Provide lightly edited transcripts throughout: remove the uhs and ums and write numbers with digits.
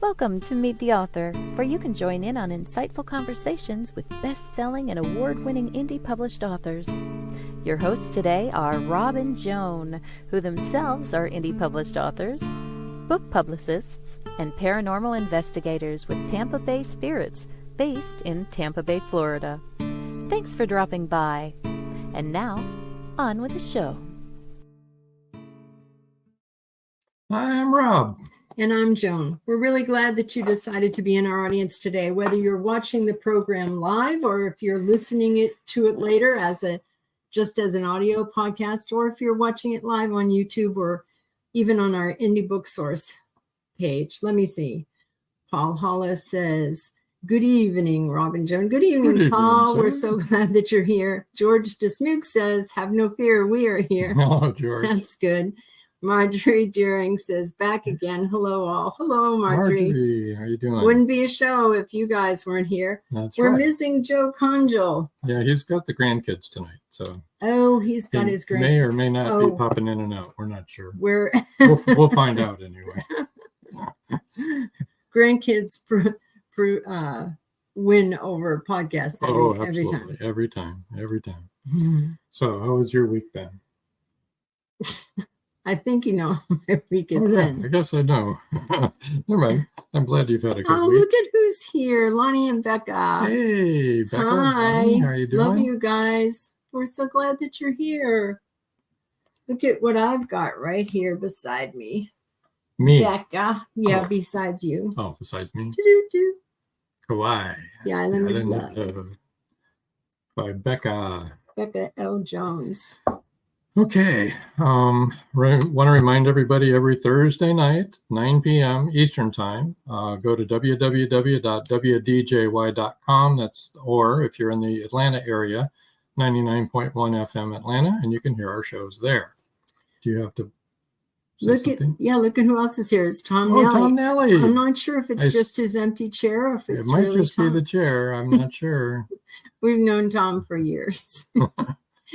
Welcome to Meet the Author, where you can join in on insightful conversations with best-selling and award-winning indie published authors. Your hosts today are Rob and Joan, who themselves are indie published authors, book publicists, and paranormal investigators with Tampa Bay Spirits, based in Tampa Bay, Florida. Thanks for dropping by. And now, on with the show. Hi, I'm Rob. And I'm Joan. We're really glad that you decided to be in our audience today, whether you're watching the program live or if you're listening to it later just as an audio podcast, or if you're watching it live on YouTube or even on our Indie Book Source page. Let me see. Paul Hollis says, good evening, Rob and Joan. Good evening, Paul. We're so glad that you're here. George DeSmook says, have no fear, we are here. Hello, George. That's good. Marjorie Deering says, back again. Hello, all. Hello, Marjorie. How you doing? Wouldn't be a show if you guys weren't here. We're missing Joe Conjal. Yeah, he's got the grandkids tonight. So. Oh, he's got his grandkids. May or may not be popping in and out. We're not sure. We'll find out anyway. Grandkids win over podcasts every time. Every time. So how has your week been? I think you know my week has been. I guess I know. Never mind. I'm glad you've had a good week. Oh, look at who's here. Lonnie and Becca. Hey, Becca. Hi. How are you doing? Love you guys. We're so glad that you're here. Look at what I've got right here beside me. Me? Becca. Yeah, besides you. Oh, besides me? Do-do-do. Kawaii. The Island of Love. By Becca. Becca L. Jones. Okay. Want to remind everybody every Thursday night, 9 p.m. Eastern Time, go to www.wdjy.com. Or if you're in the Atlanta area, 99.1 FM Atlanta, and you can hear our shows there. Do you have to look at who else is here. It's Tom Nelly. Tom Nelly. I'm not sure if it's just his empty chair or if it's it might really just Tom. be the chair. I'm not sure. We've known Tom for years.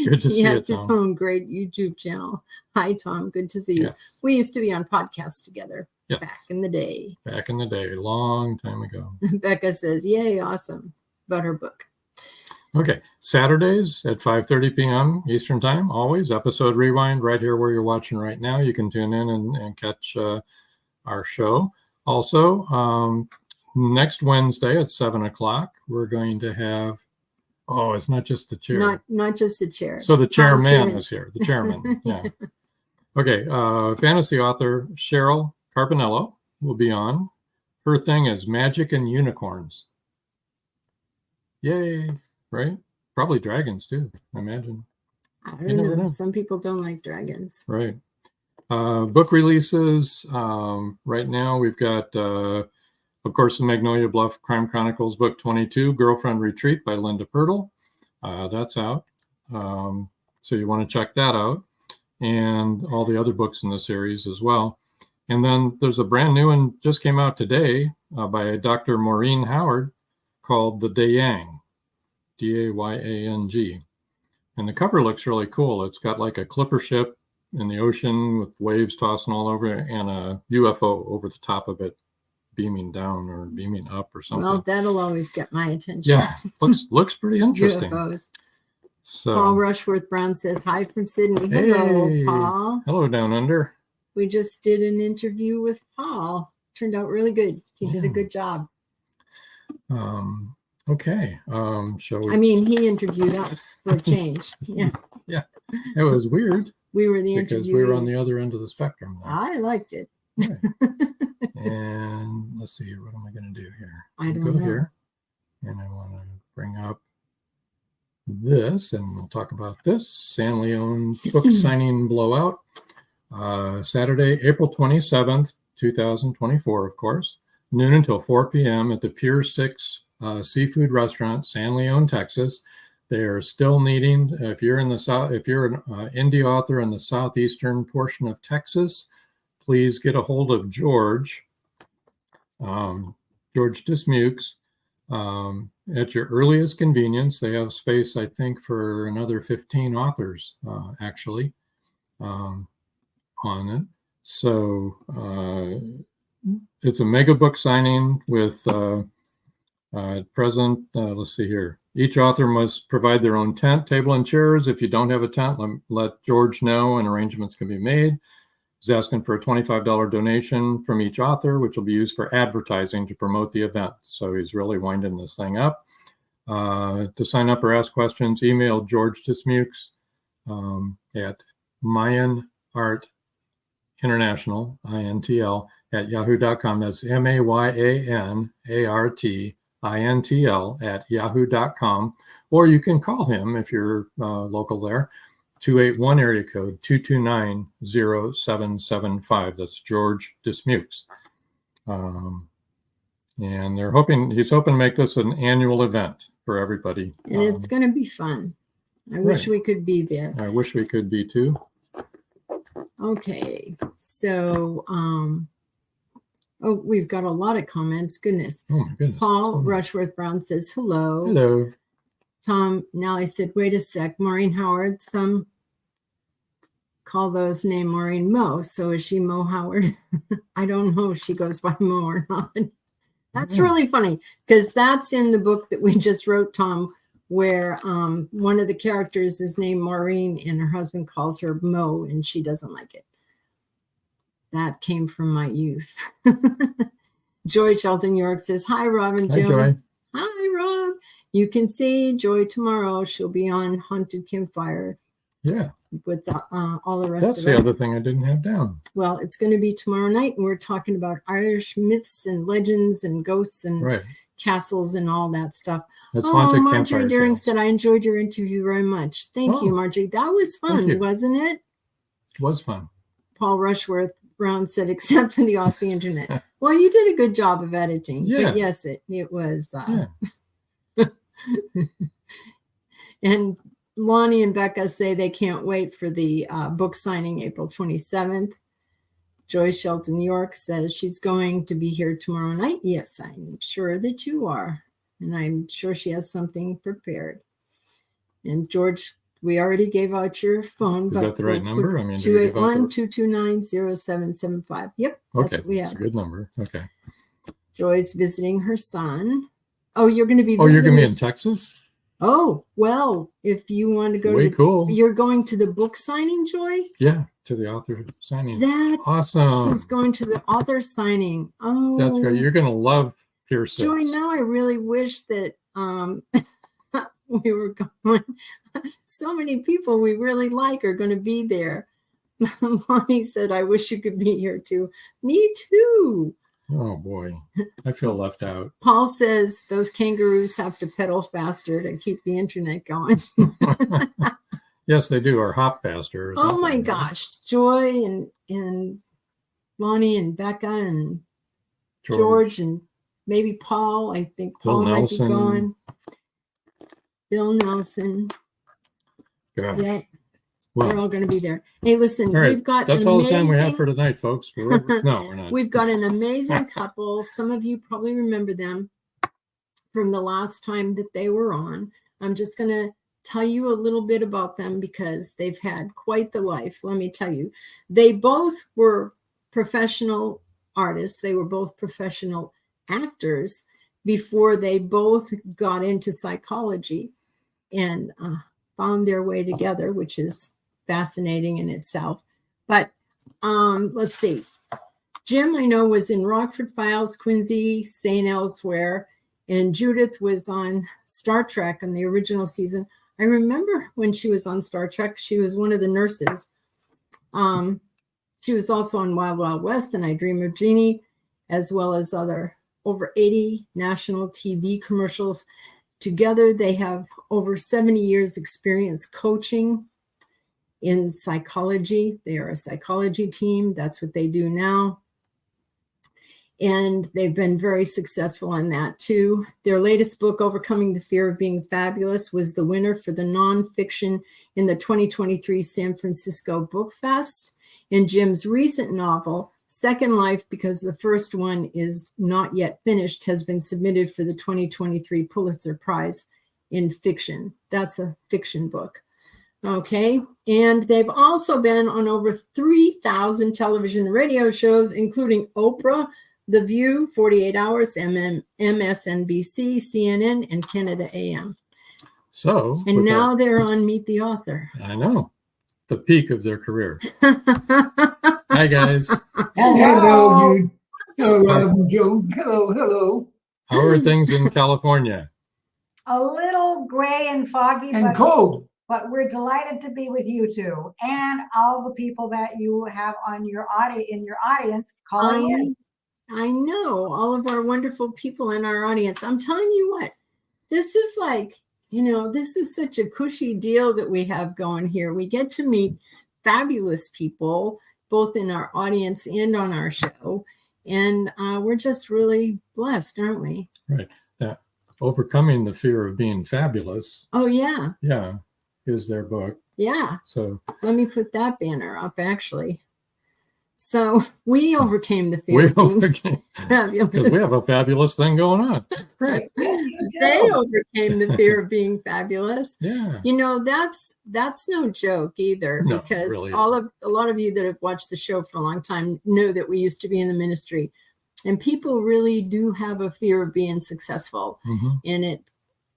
Good to see you, Tom. He has his own great YouTube channel. Hi, Tom. Good to see you. Yes. We used to be on podcasts together back in the day. Back in the day, a long time ago. Becca says, yay, awesome, about her book. Okay, Saturdays at 5:30 p.m. Eastern Time, always, episode rewind right here where you're watching right now. You can tune in and catch our show. Also, next Wednesday at 7 o'clock, we're going to have it's not just the chair. Not just the chair. So the chairman is here. The chairman. Yeah. Okay. Fantasy author Cheryl Carpinello will be on. Her thing is magic and unicorns. Yay! Right? Probably dragons too. I imagine. I don't know. Some people don't like dragons. Right. Book releases. Right now we've got. Of course, the Magnolia Bluff Crime Chronicles Book 22, Girlfriend Retreat by Linda Pirtle. That's out. So you want to check that out. And all the other books in the series as well. And then there's a brand new one just came out today by Dr. Maureen Howard called The Dayang, Dayang. And the cover looks really cool. It's got like a clipper ship in the ocean with waves tossing all over it and a UFO over the top of it, beaming down or beaming up or something. Well, that'll always get my attention. Yeah, looks pretty interesting. UFOs. So, Paul Rushworth Brown says, hi from Sydney. Hello, Paul. Hello, down under. We just did an interview with Paul. Turned out really good. He did a good job. Okay. Shall we? I mean, he interviewed us for a change. Yeah. Yeah. It was weird. We were the because interviewees. we were on the other end of the spectrum. There. I liked it. Right. And let's see here. What am I going to do here? I don't know. Here, and I want to bring up this, and we'll talk about this. San Leon's book signing blowout. Saturday, April 27th, 2024, of course. Noon until 4 p.m. at the Pier 6 Seafood Restaurant, San Leon, Texas. They are still needing, if you're in the south, if you're an indie author in the southeastern portion of Texas, please get a hold of George Dismukes. At your earliest convenience. They have space, I think, for another 15 authors, actually, on it. So it's a mega book signing with present. Let's see here. Each author must provide their own tent, table, and chairs. If you don't have a tent, let George know and arrangements can be made. He's asking for a $25 donation from each author, which will be used for advertising to promote the event. So he's really winding this thing up. To sign up or ask questions, email George Dismukes at Mayan Art International, INTL, at yahoo.com. That's MAYANARTINTL at yahoo.com. Or you can call him if you're local there. 281 area code 229-0775. That's George Dismukes. And he's hoping to make this an annual event for everybody. And it's going to be fun. I wish we could be there. I wish we could be too. Okay. So, we've got a lot of comments. Goodness. Oh my goodness. Paul Rushworth Brown says, hello. Hello. Tom Nally said, wait a sec. Maureen Howard, some call those named Maureen Mo. So is she Mo Howard? I don't know if she goes by Mo or not. That's really funny because that's in the book that we just wrote, Tom, where one of the characters is named Maureen and her husband calls her Mo and she doesn't like it. That came from my youth. Joy Shelton York says, hi, Rob and Joan. Joy. Hi, Rob. You can see Joy tomorrow. She'll be on Haunted Campfire. Yeah. With all the rest That's of the it. other thing I didn't have down. Well, it's going to be tomorrow night, and we're talking about Irish myths and legends and ghosts and castles and all that stuff. That's Haunted Marjorie Campfire Deering Tales. said, I enjoyed your interview very much. Thank you, Marjorie. That was fun, wasn't it? It was fun. Paul Rushworth Brown said, except for the Aussie internet. Well, you did a good job of editing. Yeah. But yes, it was. And Lonnie and Becca say they can't wait for the book signing April 27th. Joyce Shelton York says she's going to be here tomorrow night. Yes, I'm sure that you are. And I'm sure she has something prepared. And George, we already gave out your phone. Is that the right number? I mean, 281-229-0775. Yep. That's what we have. That's a good number. Okay. Joy's visiting her son. Oh, you're going to be visiting. Oh, you're going to be in Texas? Oh, well, if you want to go cool. You're going to the book signing, Joy? Yeah, to the author signing. That's awesome. He's going to the author signing. Oh, that's great. You're going to love Pier 6. Joy, now I really wish that we were going. So many people we really like are going to be there. Lonnie said, I wish you could be here too. Me too. Oh, boy. I feel left out. Paul says those kangaroos have to pedal faster to keep the internet going. Yes, they do, or hop faster. Or oh, my gosh. Joy and Lonnie and Becca and George and maybe Paul. I think Paul might be going. Bill Nelson. Yeah. Well, they're all going to be there. Hey, listen, we've got that's all the time we have for tonight, folks. No, we're not. We've got an amazing couple. Some of you probably remember them from the last time that they were on. I'm just going to tell you a little bit about them because they've had quite the life. Let me tell you. They both were professional artists. They were both professional actors before they both got into psychology and found their way together, which is fascinating in itself. But let's see. Jim, I know, was in Rockford Files, Quincy, St. Elsewhere, And Judith was on Star Trek in the original season. I remember when she was on Star Trek, she was one of the nurses. She was also on Wild Wild West and I Dream of Jeanie, as well as other over 80 national TV commercials. Together, they have over 70 years experience coaching in psychology. They are a psychology team. That's what they do now. And they've been very successful on that too. Their latest book, Overcoming the Fear of Being Fabulous, was the winner for the nonfiction in the 2023 San Francisco Book Fest. And Jim's recent novel, Second Life, because the first one is not yet finished, has been submitted for the 2023 Pulitzer Prize in fiction. That's a fiction book. Okay. And they've also been on over 3,000 television and radio shows, including Oprah, The View, 48 Hours, MSNBC, CNN, and Canada AM. So, and now they're on Meet the Author. I know. The peak of their career. Hi, guys. Hello, dude. Hello, Joe. Hello. How are things in California? A little gray and foggy, And cold. But we're delighted to be with you two and all the people that you have on your audience calling in. I know all of our wonderful people in our audience. I'm telling you what, this is like, this is such a cushy deal that we have going here. We get to meet fabulous people, both in our audience and on our show. And we're just really blessed, aren't we? Right. Overcoming the Fear of Being Fabulous. Oh, yeah. Yeah. Is their book. Yeah. So let me put that banner up, actually. So we overcame the fear of being fabulous. Because we have a fabulous thing going on. Great. They overcame the fear of being fabulous. Yeah. That's no joke either, because really a lot of you that have watched the show for a long time know that we used to be in the ministry, and people really do have a fear of being successful, and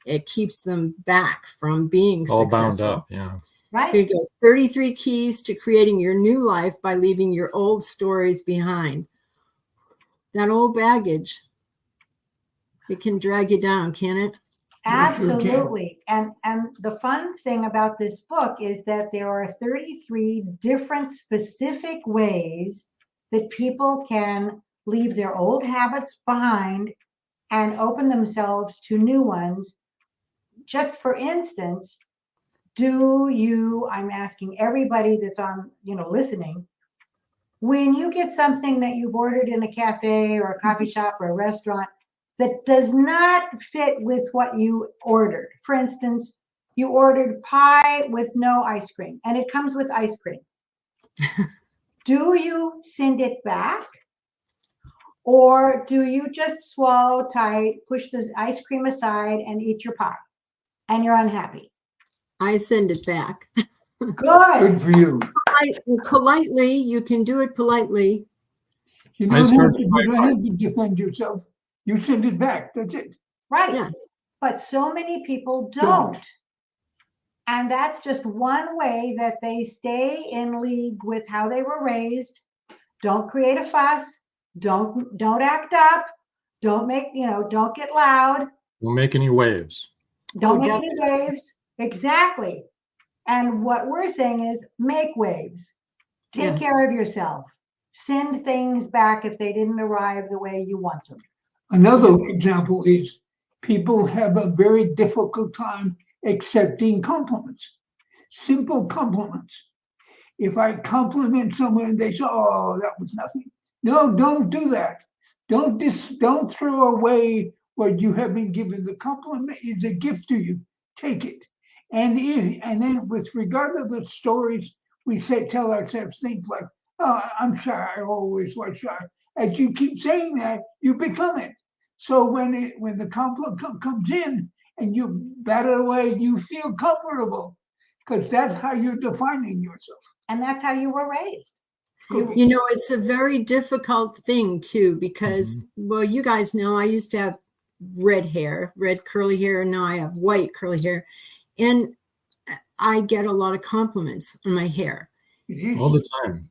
it keeps them back from being all successful. Bound up. Yeah. Right. Here you go. 33 keys to creating your new life by leaving your old stories behind. That old baggage, it can drag you down, can it? Absolutely. And the fun thing about this book is that there are 33 different specific ways that people can leave their old habits behind and open themselves to new ones. Just for instance, I'm asking everybody that's on, listening, when you get something that you've ordered in a cafe or a coffee shop or a restaurant that does not fit with what you ordered. For instance, you ordered pie with no ice cream and it comes with ice cream. Do you send it back? Or do you just swallow tight, push the ice cream aside and eat your pie and you're unhappy? I send it back. Good for you. Politely, you can do it politely. You don't have to defend yourself. You send it back. That's it. Right. Yeah. But so many people don't. And that's just one way that they stay in league with how they were raised. Don't create a fuss. Don't act up. Don't get loud. Don't make any waves. Don't make any waves. Exactly. And what we're saying is make waves. Take care of yourself. Send things back if they didn't arrive the way you want them. Another example is people have a very difficult time accepting compliments. Simple compliments. If I compliment someone and they say, "Oh, that was nothing." No, don't do that. Don't throw away what you have been given. The compliment is a gift to you. Take it. And then with regard to the stories, we tell ourselves things like, "Oh, I'm shy. I always was shy." As you keep saying that, you become it. So when the compliment comes in and you bat it away, you feel comfortable because that's how you're defining yourself. And that's how you were raised. It's a very difficult thing too, because, well, you guys know I used to have red curly hair, and now I have white curly hair. And I get a lot of compliments on my hair. All the time.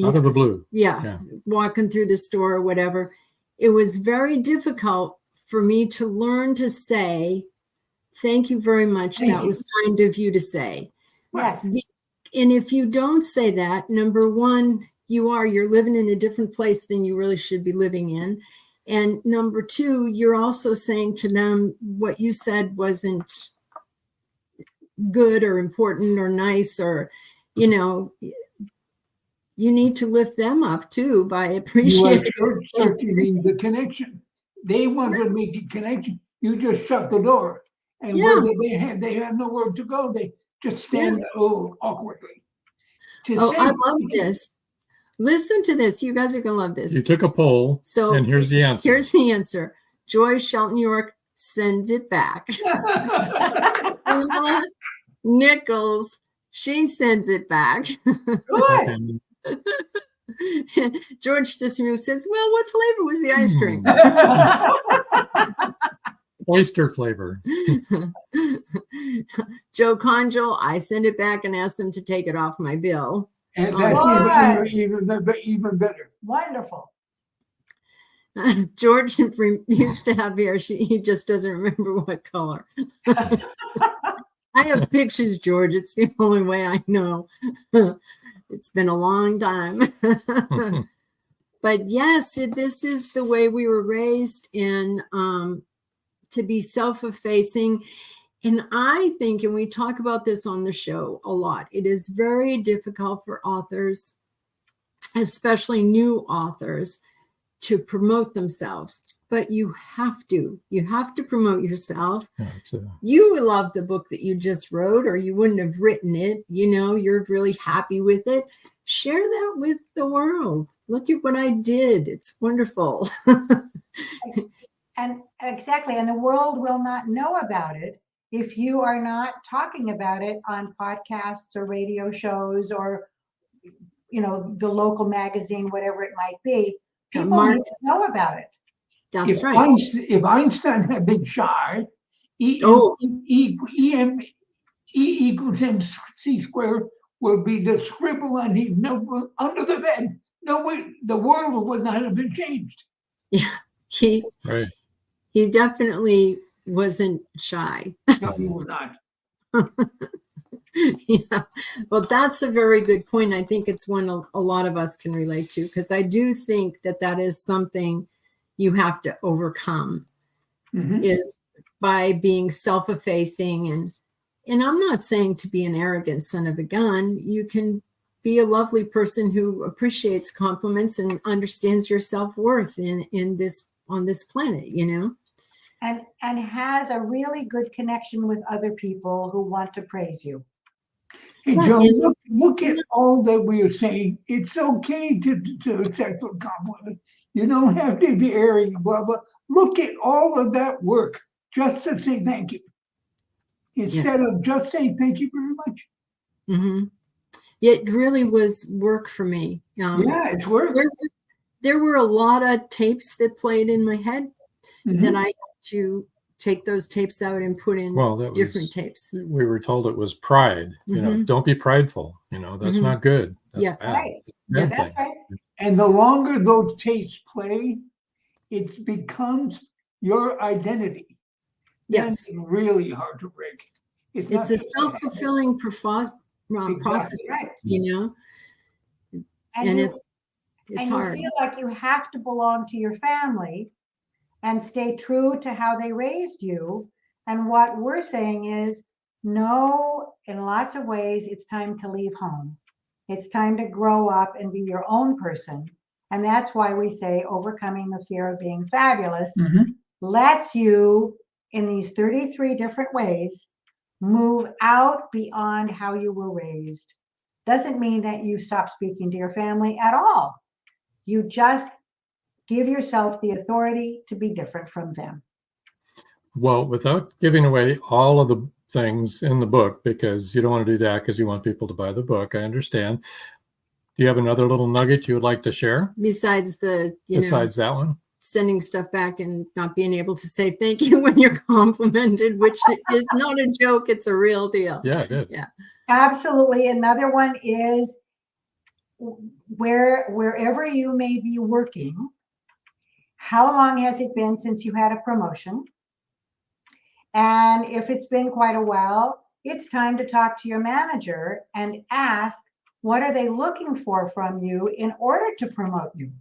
Out of the blue. Yeah. Walking through the store or whatever. It was very difficult for me to learn to say, thank you very much. Thank That you. was kind of you to say. Yes. And if you don't say that, number one, you're living in a different place than you really should be living in. And number two, you're also saying to them what you said wasn't good or important or nice, or, you know, you need to lift them up too by You are appreciating. short-circuiting the connection. They want to make a connection. You just shut the door. And Yeah. where they have nowhere to go. They just stand awkwardly. Oh, I love this. Listen to this. You guys are going to love this. You took a poll, So and here's the answer. Here's the answer. Joy Shelton York sends it back. Emma Nichols, she sends it back. Good. George Dismuke says, well, what flavor was the ice cream? Oyster flavor. Joe Conjal, I send it back and ask them to take it off my bill. And that's Why? even better. Wonderful. George used to have hair. He just doesn't remember what color. I have pictures, George. It's the only way I know. It's been a long time. But yes, this is the way we were raised, and to be self-effacing. And I think, and we talk about this on the show a lot, it is very difficult for authors, especially new authors, to promote themselves. But you have to promote yourself. Yeah, you love the book that you just wrote, or you wouldn't have written it. You know, you're really happy with it. Share that with the world. Look at what I did. It's wonderful. And exactly. And the world will not know about it if you are not talking about it on podcasts or radio shows or, you know, the local magazine, whatever it might be. People need to know about it. That's right. If Einstein had been shy, E equals MC squared would be the scribble on his notebook under the bed. No way, the world would not have been changed. Yeah, he definitely wasn't shy. No, he was not. Yeah, well, that's a very good point. I think it's one a lot of us can relate to, because I do think that is something you have to overcome, is by being self-effacing. And I'm not saying to be an arrogant son of a gun. You can be a lovely person who appreciates compliments and understands your self-worth on this planet, you know. And has a really good connection with other people who want to praise you. Hey, Joe, look at all that we are saying. It's okay to accept a compliment. You don't have to be airing, blah, blah. Look at all of that work just to say thank you. Instead of just saying thank you very much. Mm-hmm. It really was work for me. Yeah, it's work. There were a lot of tapes that played in my head that I had to take those tapes out and put in different tapes. We were told it was pride. You know, don't be prideful. You know, that's not good. That's bad. Right. Bad That's right. And the longer those tapes play, it becomes your identity. Yes. It's really hard to break. It's a self-fulfilling prophecy, Right. you know, and it's hard. You feel like you have to belong to your family and stay true to how they raised you. And what we're saying is, no, in lots of ways, it's time to leave home. It's time to grow up and be your own person. And that's why we say overcoming the fear of being fabulous lets you, in these 33 different ways, move out beyond how you were raised. Doesn't mean that you stop speaking to your family at all. You just give yourself the authority to be different from them. Well, without giving away all of the things in the book, because you don't want to do that because you want people to buy the book, I understand. Do you have another little nugget you would like to share? Besides that one? Sending stuff back and not being able to say thank you when you're complimented, which is not a joke, it's a real deal. Yeah, it is. Yeah, absolutely. Another one is wherever you may be working, how long has it been since you had a promotion? And if it's been quite a while, it's time to talk to your manager and ask, what are they looking for from you in order to promote you?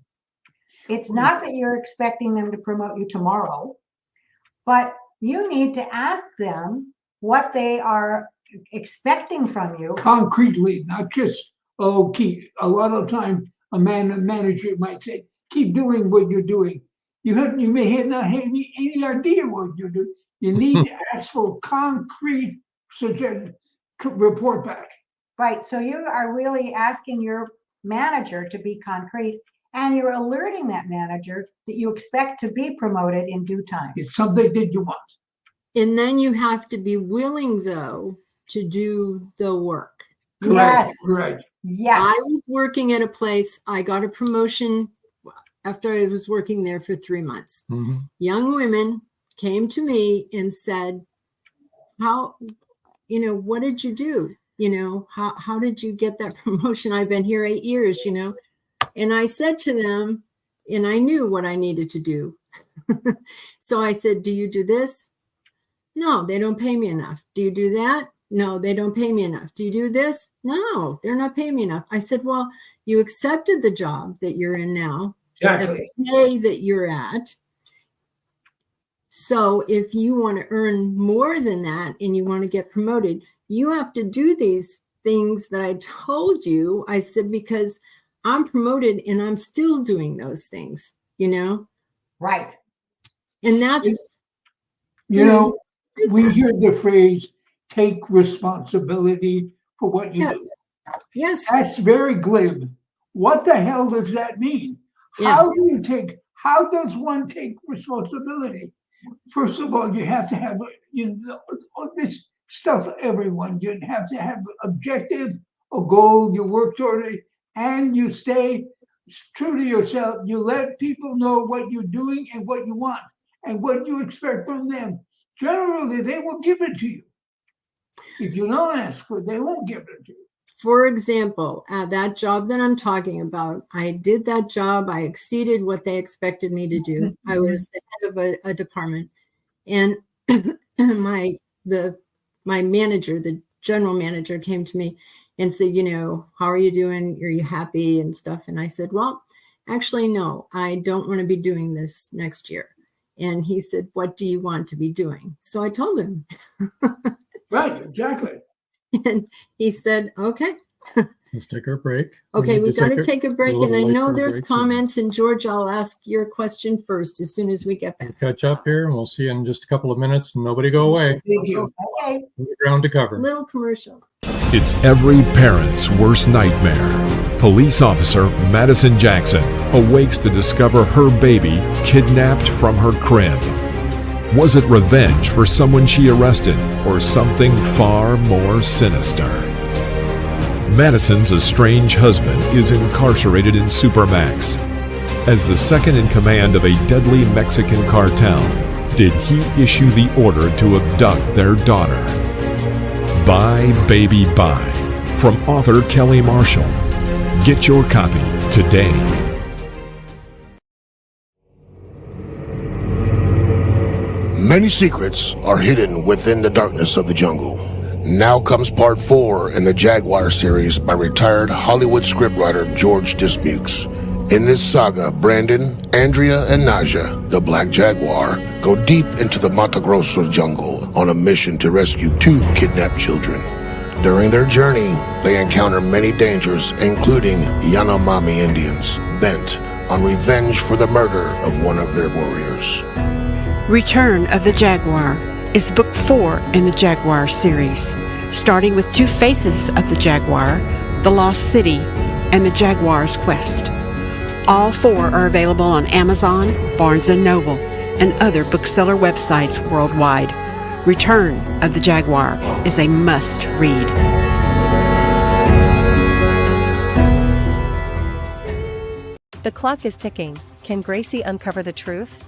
It's not that you're expecting them to promote you tomorrow, but you need to ask them what they are expecting from you. Concretely, not just, keep. A lot of time, a manager might say, keep doing what you're doing. You may not have any idea what you do. You need to ask for concrete suggestion, report back. Right. So you are really asking your manager to be concrete, and you're alerting that manager that you expect to be promoted in due time. It's something that you want. And then you have to be willing, though, to do the work. Correct. Yes. Correct. Yes. I was working at a place, I got a promotion after I was working there for 3 months. Mm-hmm. Young women came to me and said, how, what did you do? How did you get that promotion? I've been here 8 years, And I said to them, and I knew what I needed to do. So I said, do you do this? No, they don't pay me enough. Do you do that? No, they don't pay me enough. Do you do this? No, they're not paying me enough. I said, well, you accepted the job that you're in now, Exactly. at the pay that you're at. So if you want to earn more than that and you want to get promoted, you have to do these things that I told you. I said, because I'm promoted and I'm still doing those things, Right. And that's, we hear the phrase, take responsibility for what you do. Yes. That's very glib. What the hell does that mean? Yeah. How does one take responsibility? First of all, you have to have, this stuff, everyone. You have to have objective, a goal, you work toward it, and you stay true to yourself. You let people know what you're doing and what you want and what you expect from them. Generally, they will give it to you. If you don't ask for it, they won't give it to you. For example, that job that I'm talking about, I did that job. I exceeded what they expected me to do. Mm-hmm. I was the head of a department, and my manager, the general manager, came to me and said, how are you doing? Are you happy and stuff? And I said, well, actually, no, I don't want to be doing this next year. And he said, what do you want to be doing? So I told him. Right, exactly. And he said, okay. Let's take our break. Okay, we've got to take a break. And I know there's break, comments. And George, I'll ask your question first as soon as we get back. We'll catch up here, and we'll see you in just a couple of minutes. Nobody go away. Thank you. Okay. Ground to cover. Little commercial. It's every parent's worst nightmare. Police officer Madison Jackson awakes to discover her baby kidnapped from her crib. Was it revenge for someone she arrested, or something far more sinister? Madison's estranged husband is incarcerated in Supermax. As the second in command of a deadly Mexican cartel, did he issue the order to abduct their daughter? Bye, Baby, Bye, from author Kelly Marshall. Get your copy today. Many secrets are hidden within the darkness of the jungle. Now comes part 4 in the Jaguar series by retired Hollywood scriptwriter George Dismukes. In this saga, Brandon, Andrea, and Naja, the Black Jaguar, go deep into the Mato Grosso jungle on a mission to rescue 2 kidnapped children. During their journey, they encounter many dangers, including Yanomami Indians, bent on revenge for the murder of one of their warriors. Return of the Jaguar is book 4 in the Jaguar series, starting with 2 faces of the Jaguar, the Lost City, and the Jaguar's Quest. All 4 are available on Amazon, Barnes & Noble, and other bookseller websites worldwide. Return of the Jaguar is a must-read. The clock is ticking. Can Gracie uncover the truth?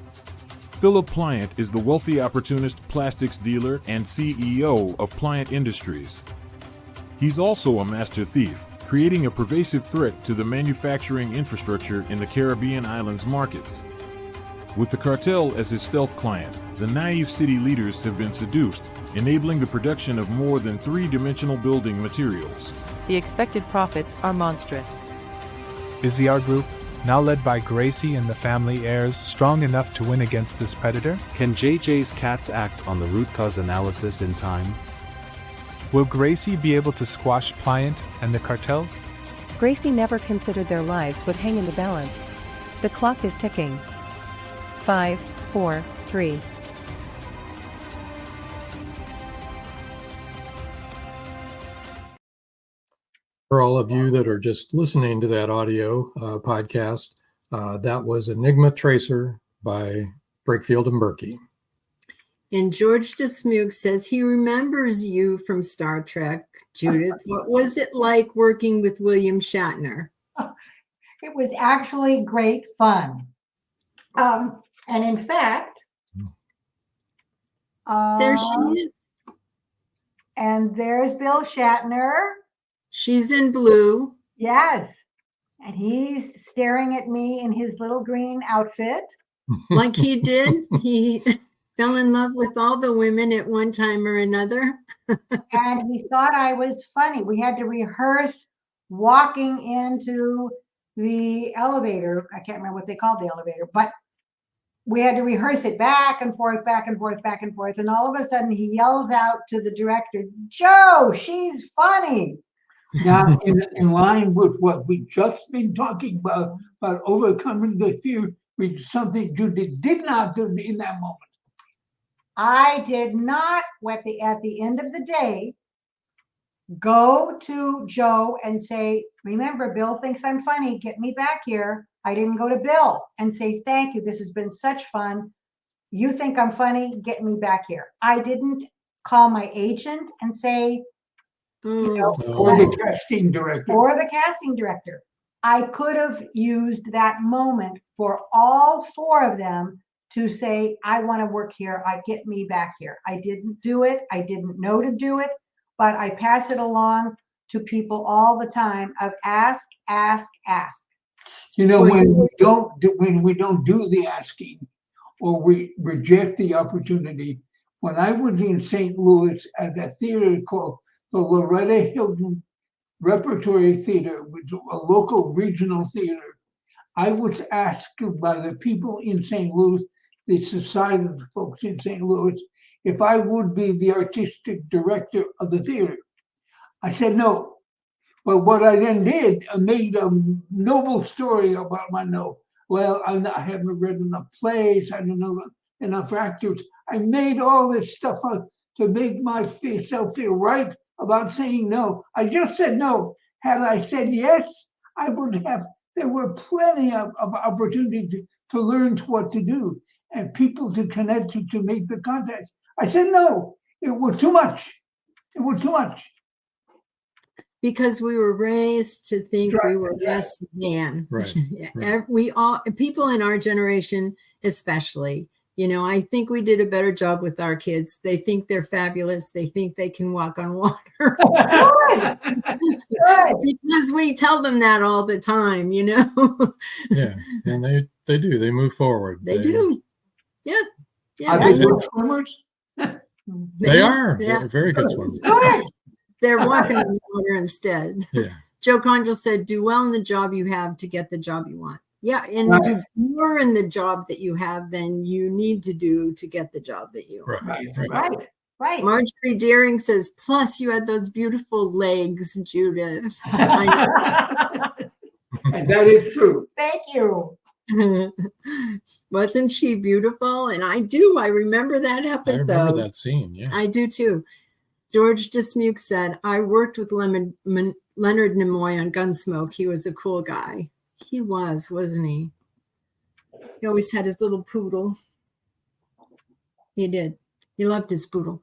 Philip Pliant is the wealthy opportunist plastics dealer and CEO of Pliant Industries. He's also a master thief, creating a pervasive threat to the manufacturing infrastructure in the Caribbean islands markets. With the cartel as his stealth client, the naive city leaders have been seduced, enabling the production of more than three-dimensional building materials. The expected profits are monstrous. Is the art group, now led by Gracie and the family heirs, strong enough to win against this predator? Can JJ's cats act on the root cause analysis in time? Will Gracie be able to squash Pliant and the cartels? Gracie never considered their lives would hang in the balance. The clock is ticking. 5, 4, 3. For all of you that are just listening to that audio podcast, that was Enigma Tracer by Brakefield and Berkey. And George Dismuke says he remembers you from Star Trek, Judith. What was it like working with William Shatner? It was actually great fun. And in fact, There she is. And there's Bill Shatner. She's in blue. Yes. And he's staring at me in his little green outfit. Like he did. He fell in love with all the women at one time or another. And he thought I was funny. We had to rehearse walking into the elevator. I can't remember what they called the elevator, but we had to rehearse it back and forth, back and forth, back and forth. And all of a sudden he yells out to the director, "Joe, she's funny." Now, in line with what we just been talking about overcoming the fear, which is something Judith did not do in that moment. I did not, at the end of the day, go to Joe and say, "Remember, Bill thinks I'm funny. Get me back here." I didn't go to Bill and say, "Thank you. This has been such fun. You think I'm funny. Get me back here." I didn't call my agent and say, or the casting director. Or the casting director. I could have used that moment for all four of them to say, "I want to work here. Get me back here." I didn't do it. I didn't know to do it, but I pass it along to people all the time of ask, ask, ask. When we don't do the asking or we reject the opportunity. When I was in St. Louis at a theater called the Loretta Hilton Repertory Theater, which was a local regional theater, I was asked by the people in St. Louis, the society of folks in St. Louis, if I would be the artistic director of the theater. I said no. But what I then did, I made a noble story about my no. Well, I haven't read enough plays, I don't know enough actors. I made all this stuff up to make myself feel right about saying no. I just said no. Had I said yes, I would have. There were plenty of opportunity to learn what to do and people to connect to make the contacts. I said no. It was too much. It was too much. Because we were raised to think we were less than. Right. We all, people in our generation especially, I think we did a better job with our kids. They think they're fabulous. They think they can walk on water. Because we tell them that all the time, Yeah, and they do. They move forward. They do. Yeah. Are they good swimmers? They are. Yeah. They're very good swimmers. They're walking on water instead. Yeah. Joe Condrell said, "Do well in the job you have to get the job you want." Yeah, and do more in the job that you have than you need to do to get the job that you want. Right. Marjorie Deering says, "Plus you had those beautiful legs, Judith." And that is true. Thank you. Wasn't she beautiful? And I remember that episode. I remember that scene, yeah. I do too. George Dismuke said, "I worked with Leonard Nimoy on Gunsmoke. He was a cool guy." He was, wasn't he? He always had his little poodle. He did. He loved his poodle.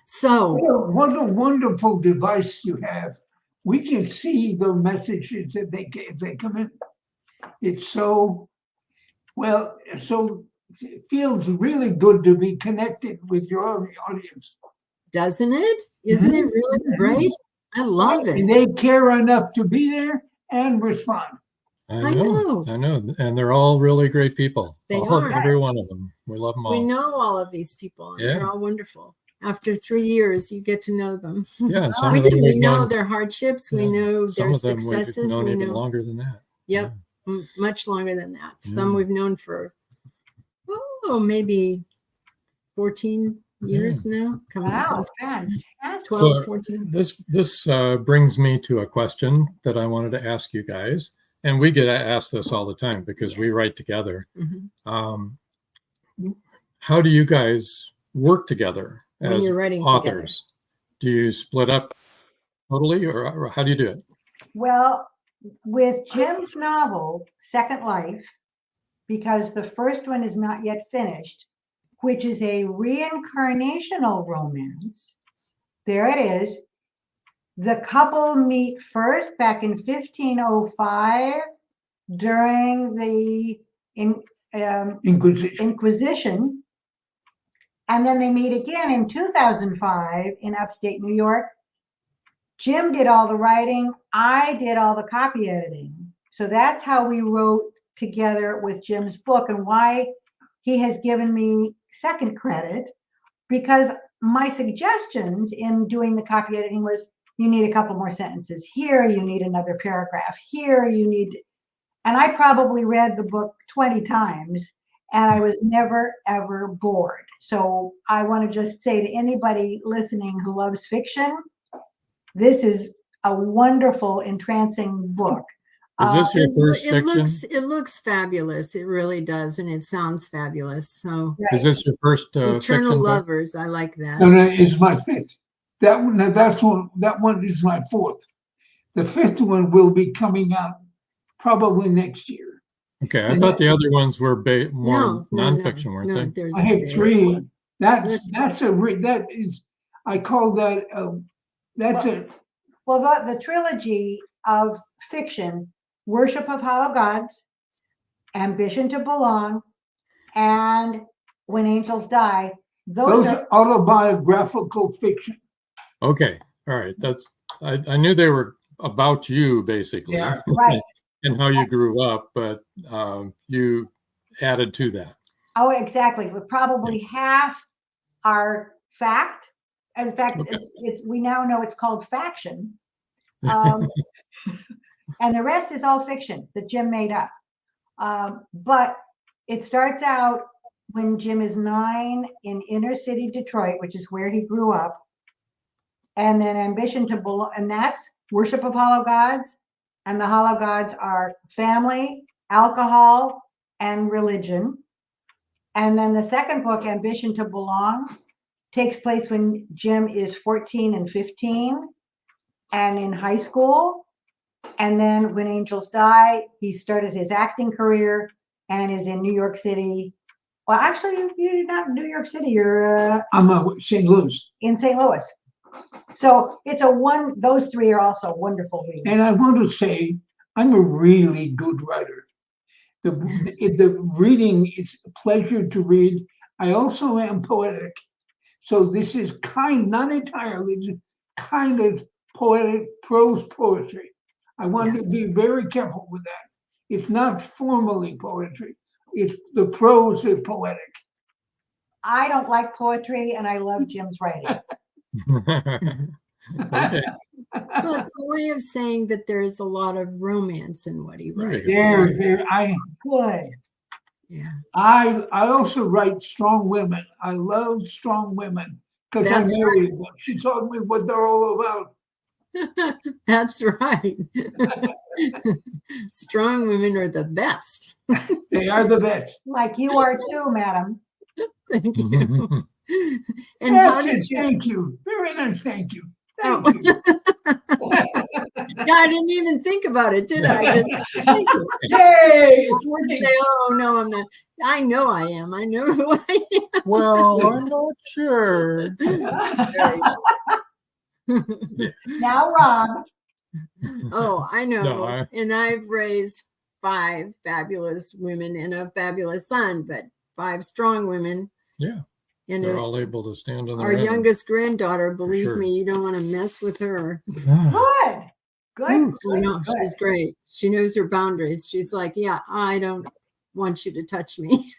So. What a wonderful device you have. We can see the messages that they come in. It's so, it feels really good to be connected with your audience. Doesn't it? Isn't it really great? I love it. And they care enough to be there and respond. I know. And they're all really great people. They are. are. Every one of them. We love them all. We know all of these people, and they're all wonderful. After 3 years, you get to know them. Yeah, we know their hardships. We know their successes. We've known even longer than that. Yep, much longer than that. Some we've known for, maybe 14 years now. Wow, fantastic. 12, 14. This brings me to a question that I wanted to ask you guys. And we get asked this all the time because we write together. How do you guys work together as you're writing authors? Do you split up totally, or how do you do it? Well, with Jim's novel, Second Life, because the first one is not yet finished, which is a reincarnational romance, there it is. The couple meet first back in 1505 during the Inquisition. And then they meet again in 2005 in upstate New York. Jim did all the writing. I did all the copy editing. So that's how we wrote together with Jim's book, and why he has given me second credit, because my suggestions in doing the copy editing was, you need a couple more sentences here, you need another paragraph here, and I probably read the book 20 times, and I was never, ever bored. So I want to just say to anybody listening who loves fiction, this is a wonderful, entrancing book. Is this your first fiction? It looks fabulous. It really does, and it sounds fabulous. So, is this your first Eternal Lovers? I like that. No, it's my fifth. That one is my fourth. The fifth one will be coming out probably next year. Okay, I thought the other ones were more nonfiction, weren't they? I have three. I call that. Well, the trilogy of fiction: Worship of Hollow Gods, Ambition to Belong, and When Angels Die. Those are autobiographical fiction. Okay, all right. I knew they were about you, basically. Yeah, right. And how you grew up, but you added to that. Oh, exactly. But probably half are fact. In fact, we now know it's called faction. And the rest is all fiction that Jim made up. But it starts out when Jim is 9 in inner city Detroit, which is where he grew up. And then Ambition to Belong, and that's Worship of Hollow Gods. And the Hollow Gods are family, alcohol, and religion. And then the second book, Ambition to Belong, takes place when Jim is 14 and 15 and in high school. And then When Angels Die, he started his acting career and is in New York City. Well, actually, you're not in New York City. You're I'm St. Louis. In St. Louis. So it's those three are also wonderful readings. And I want to say, I'm a really good writer. The reading is a pleasure to read. I also am poetic. So this is not entirely, kind of poetic, prose poetry. I want to be very careful with that. It's not formally poetry. It's the prose is poetic. I don't like poetry, and I love Jim's writing. Okay. Well, it's a way of saying that there is a lot of romance in what he writes. Good. Yeah. I also write strong women. I love strong women because I married one. She taught me what they're all about. That's right. Strong women are the best. They are the best. Like you are too, madam. Thank you. And thank you. Very nice. Thank you. Thank you. I didn't even think about it, did I? Thank you. Yay! It's working. Say, oh no, I'm not. I know I am. I know who I am. Well, I'm not sure. Now, Rob. Oh, I know. No, and I've raised 5 fabulous women and a fabulous son, but 5 strong women. Yeah. And they're all able to stand on their own. own. Youngest granddaughter, believe me, you don't want to mess with her. Good. Good. I good, know, good. she's great. She knows her boundaries. She's like, yeah, I don't want you to touch me.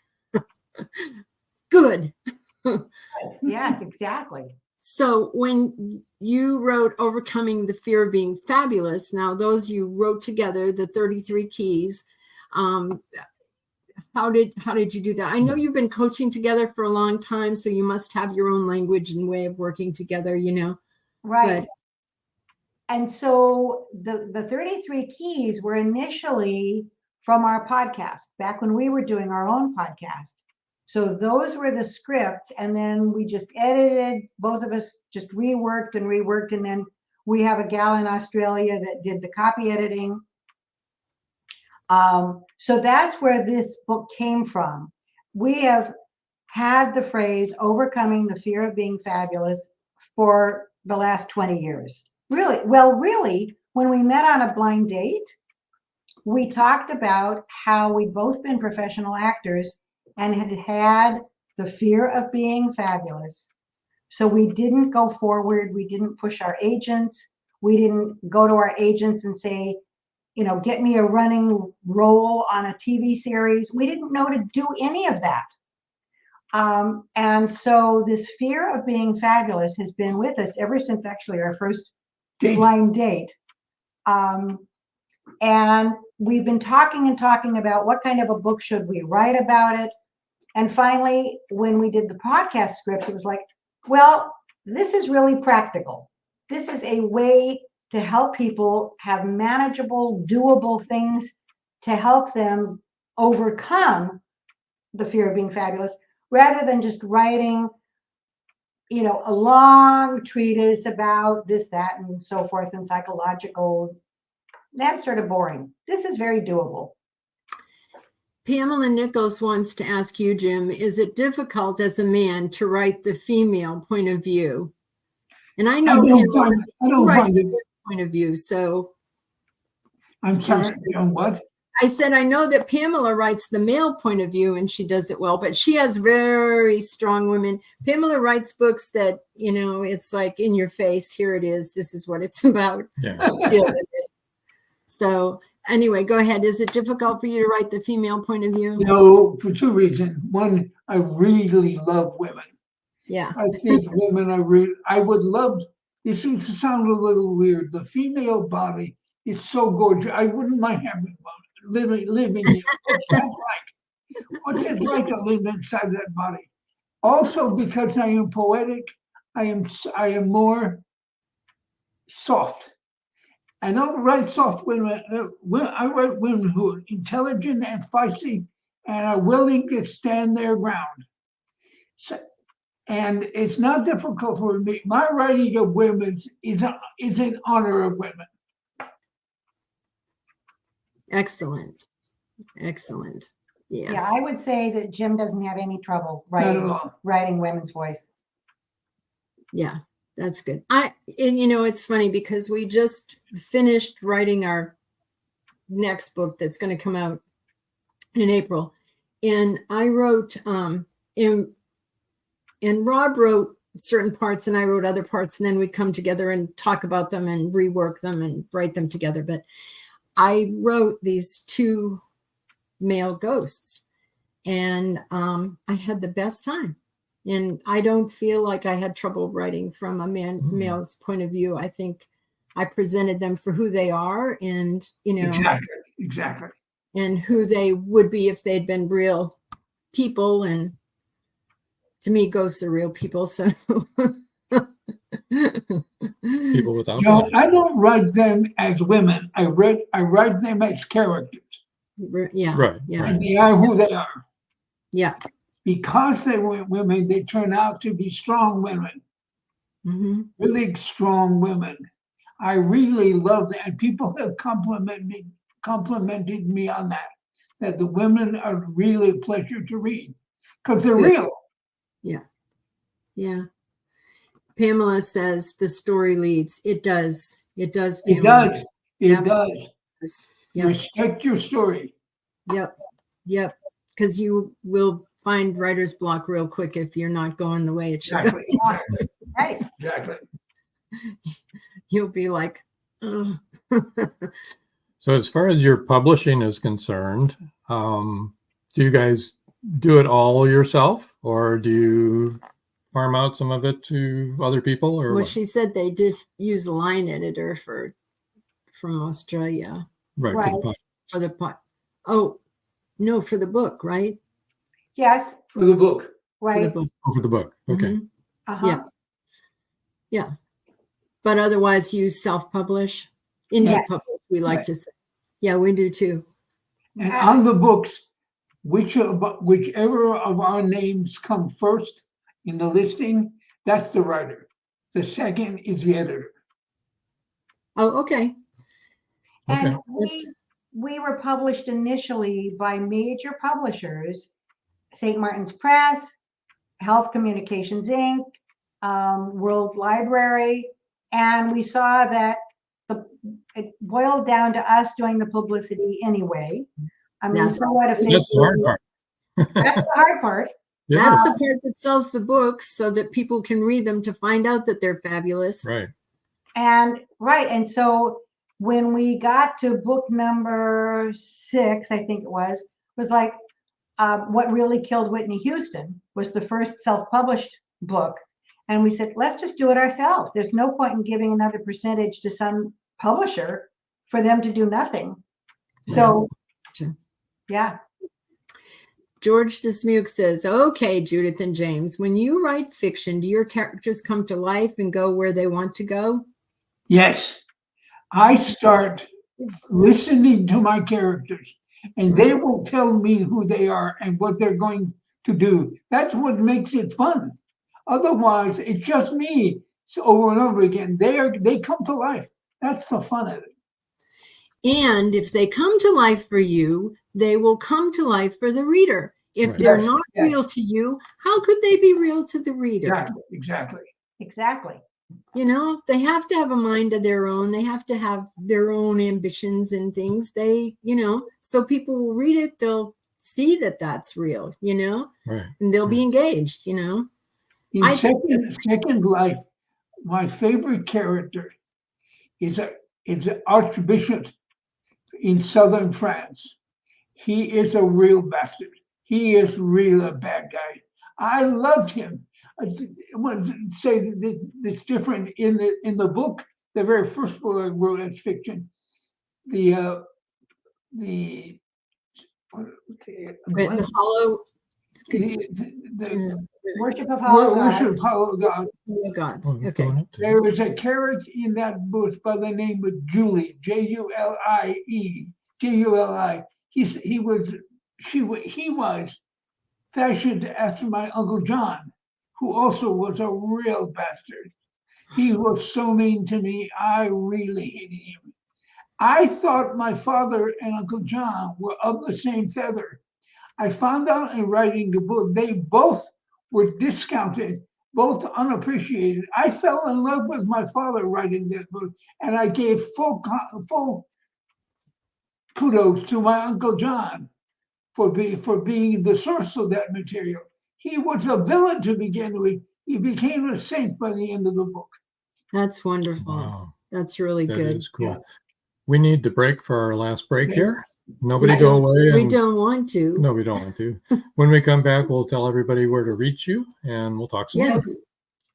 Good. Yes, exactly. So when you wrote Overcoming the Fear of Being Fabulous, now those you wrote together, the 33 keys, how did you do that? I know you've been coaching together for a long time, so you must have your own language and way of working together, you know. Right. But, and so the 33 keys were initially from our podcast, back when we were doing our own podcast. So those were the scripts, and then we just edited, both of us just reworked, and then we have a gal in Australia that did the copy editing. So that's where this book came from. We have had the phrase overcoming the fear of being fabulous for the last 20 years. Really, when we met on a blind date, we talked about how we'd both been professional actors and had the fear of being fabulous. So we didn't go forward. We didn't push our agents. We didn't go to our agents and say, you know, get me a running role on a TV series. We didn't know to do any of that. And so this fear of being fabulous has been with us ever since actually our first blind date. And we've been talking about what kind of a book should we write about it. And finally, when we did the podcast scripts, it was like, well, this is really practical. This is a way to help people have manageable, doable things to help them overcome the fear of being fabulous, rather than just writing, you know, a long treatise about this, that, and so forth, and psychological. That's sort of boring. This is very doable. Pamela Nichols wants to ask you, Jim, is it difficult as a man to write the female point of view? And I know I don't find it. Point of view. So I'm sorry, what? I said, I know that Pamela writes the male point of view and she does it well, but she has very strong women. Pamela writes books that, you know, it's like in your face. Here it is. This is what it's about. Yeah. Deal with it. So anyway, go ahead. Is it difficult for you to write the female point of view? No, for two reasons. One, I really love women. Yeah. I think women are I would love, this seems to sound a little weird. The female body is so gorgeous. I wouldn't mind having one, living in. What's that like? What's it like to live inside that body? Also, because I am poetic, I am more soft. I don't write soft women. I write women who are intelligent and feisty and are willing to stand their ground. So, and it's not difficult for me. My writing of women is in honor of women. Excellent. Excellent. Yes. Yeah, I would say that Jim doesn't have any trouble writing women's voice. Yeah, that's good. And you know, it's funny because we just finished writing our next book that's going to come out in April. And I wrote, and Rob wrote certain parts and I wrote other parts, and then we'd come together and talk about them and rework them and write them together. But I wrote these two male ghosts, and I had the best time. And I don't feel like I had trouble writing from a male's point of view. I think I presented them for who they are, and, you know, exactly, and who they would be if they'd been real people. And to me, ghosts are real people. So people without. Joe, I don't write them as women. I write them as characters. Yeah. Right. Yeah. And they are who they are. Yeah. Because they were women, they turn out to be strong women. Mm-hmm. Really strong women. I really love that. And people have complimented me on that the women are really a pleasure to read because they're real. Yeah. Yeah. Pamela says the story leads. It does. It does. Pamela. It Absolutely. does. Yep. Respect your story. Yep. Yep. Because you will find writer's block real quick if you're not going the way it should go. Right. Exactly. You'll be like, So as far as your publishing is concerned, do you guys do it all yourself, or do you farm out some of it to other people? Or Well, what? she said they did use a line editor from Australia. Right. Right. For the pot. Oh, no, for the book, right? Yes, For the book. For right. the book. Oh, for the book. Okay. Mhm. Uh-huh. Yeah. Yeah. But otherwise you self-publish. Indie Yes. publish, we like Right. to say. Yeah, we do too. And on the books, whichever of our names come first in the listing, that's the writer. The second is the editor. Oh, okay. And Okay. we were published initially by major publishers, St. Martin's Press, Health Communications Inc., World Library, and we saw that it boiled down to us doing the publicity anyway. I mean, That's- so what if they? That's the hard part. That's the hard part. Yeah. That's the part that sells the books so that people can read them to find out that they're fabulous. Right. And so when we got to book number 6, I think it was like What Really Killed Whitney Houston was the first self-published book. And we said, let's just do it ourselves. There's no point in giving another percentage to some publisher for them to do nothing. So, yeah. George Dismuke says, okay, Judith and James, when you write fiction, do your characters come to life and go where they want to go? Yes, I start listening to my characters, and they will tell me who they are and what they're going to do. That's what makes it fun. Otherwise, it's just me. So over and over again, they come to life. That's the fun of it. And if they come to life for you, they will come to life for the reader. If Right. they're Yes, not yes. real to you, how could they be real to the reader? Exactly. Exactly. You know, they have to have a mind of their own. They have to have their own ambitions and things. So people will read it. They'll see that that's real, Right. and they'll be engaged, In I think Second Life, my favorite character is an archbishop in southern France. He is a real bastard. He is really a bad guy. I loved him. I want to say that it's different in the book. The very first book I wrote as fiction, the hollow Worship of Hollow Worship Gods. of Hollow God. gods. Oh, Okay. There was a character in that book by the name of Julie, Julie, Juli. He was fashioned after my Uncle John, who also was a real bastard. He was so mean to me, I really hated him. I thought my father and Uncle John were of the same feather. I found out in writing the book, they both were discounted, both unappreciated. I fell in love with my father writing that book, and I gave full kudos to my Uncle John for being the source of that material. He was a villain to begin with. He became a saint by the end of the book. That's wonderful. Wow. That's really That good. is cool. Yeah. We need to break for our last break Okay. here. Nobody We go don't- away. We and- don't want to. No, we don't want to. When we come back, we'll tell everybody where to reach you, and we'll talk some more. Yes.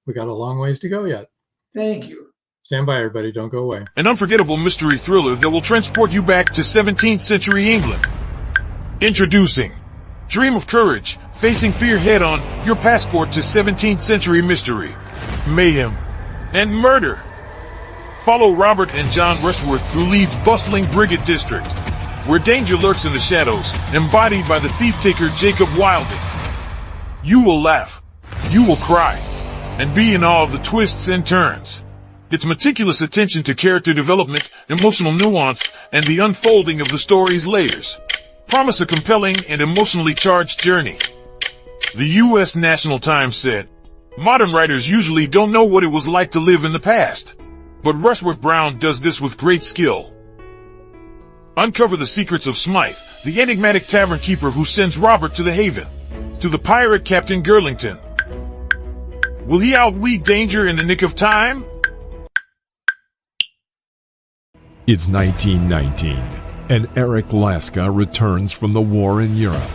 We got a long ways to go yet. Thank you. Stand by, everybody. Don't go away. An unforgettable mystery thriller that will transport you back to 17th century England. Introducing Dream of Courage, facing fear head on, your passport to 17th century mystery, mayhem, and murder. Follow Robert and John Rushworth through Leeds' bustling Briggate district, where danger lurks in the shadows, embodied by the thief-taker Jacob Wilding. You will laugh, you will cry, and be in awe of the twists and turns. Its meticulous attention to character development, emotional nuance, and the unfolding of the story's layers promise a compelling and emotionally charged journey. The U.S. National Times said, modern writers usually don't know what it was like to live in the past, but Rushworth Brown does this with great skill. Uncover the secrets of Smythe, the enigmatic tavern keeper who sends Robert to the Haven, to the pirate Captain Girlington. Will he outweed danger in the nick of time? It's 1919, and Eric Laska returns from the war in Europe.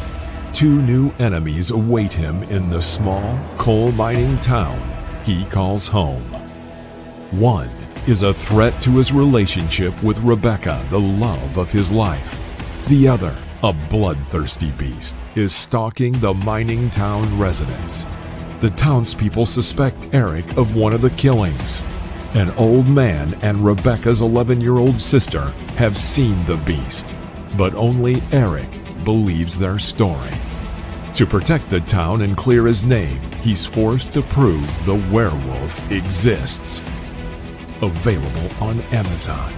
Two new enemies await him in the small coal mining town he calls home. One is a threat to his relationship with Rebecca, the love of his life. The other, a bloodthirsty beast, is stalking the mining town residents. The townspeople suspect Eric of one of the killings. An old man and Rebecca's 11-year-old sister have seen the beast, but only Eric believes their story. To protect the town and clear his name, he's forced to prove the werewolf exists. Available on Amazon.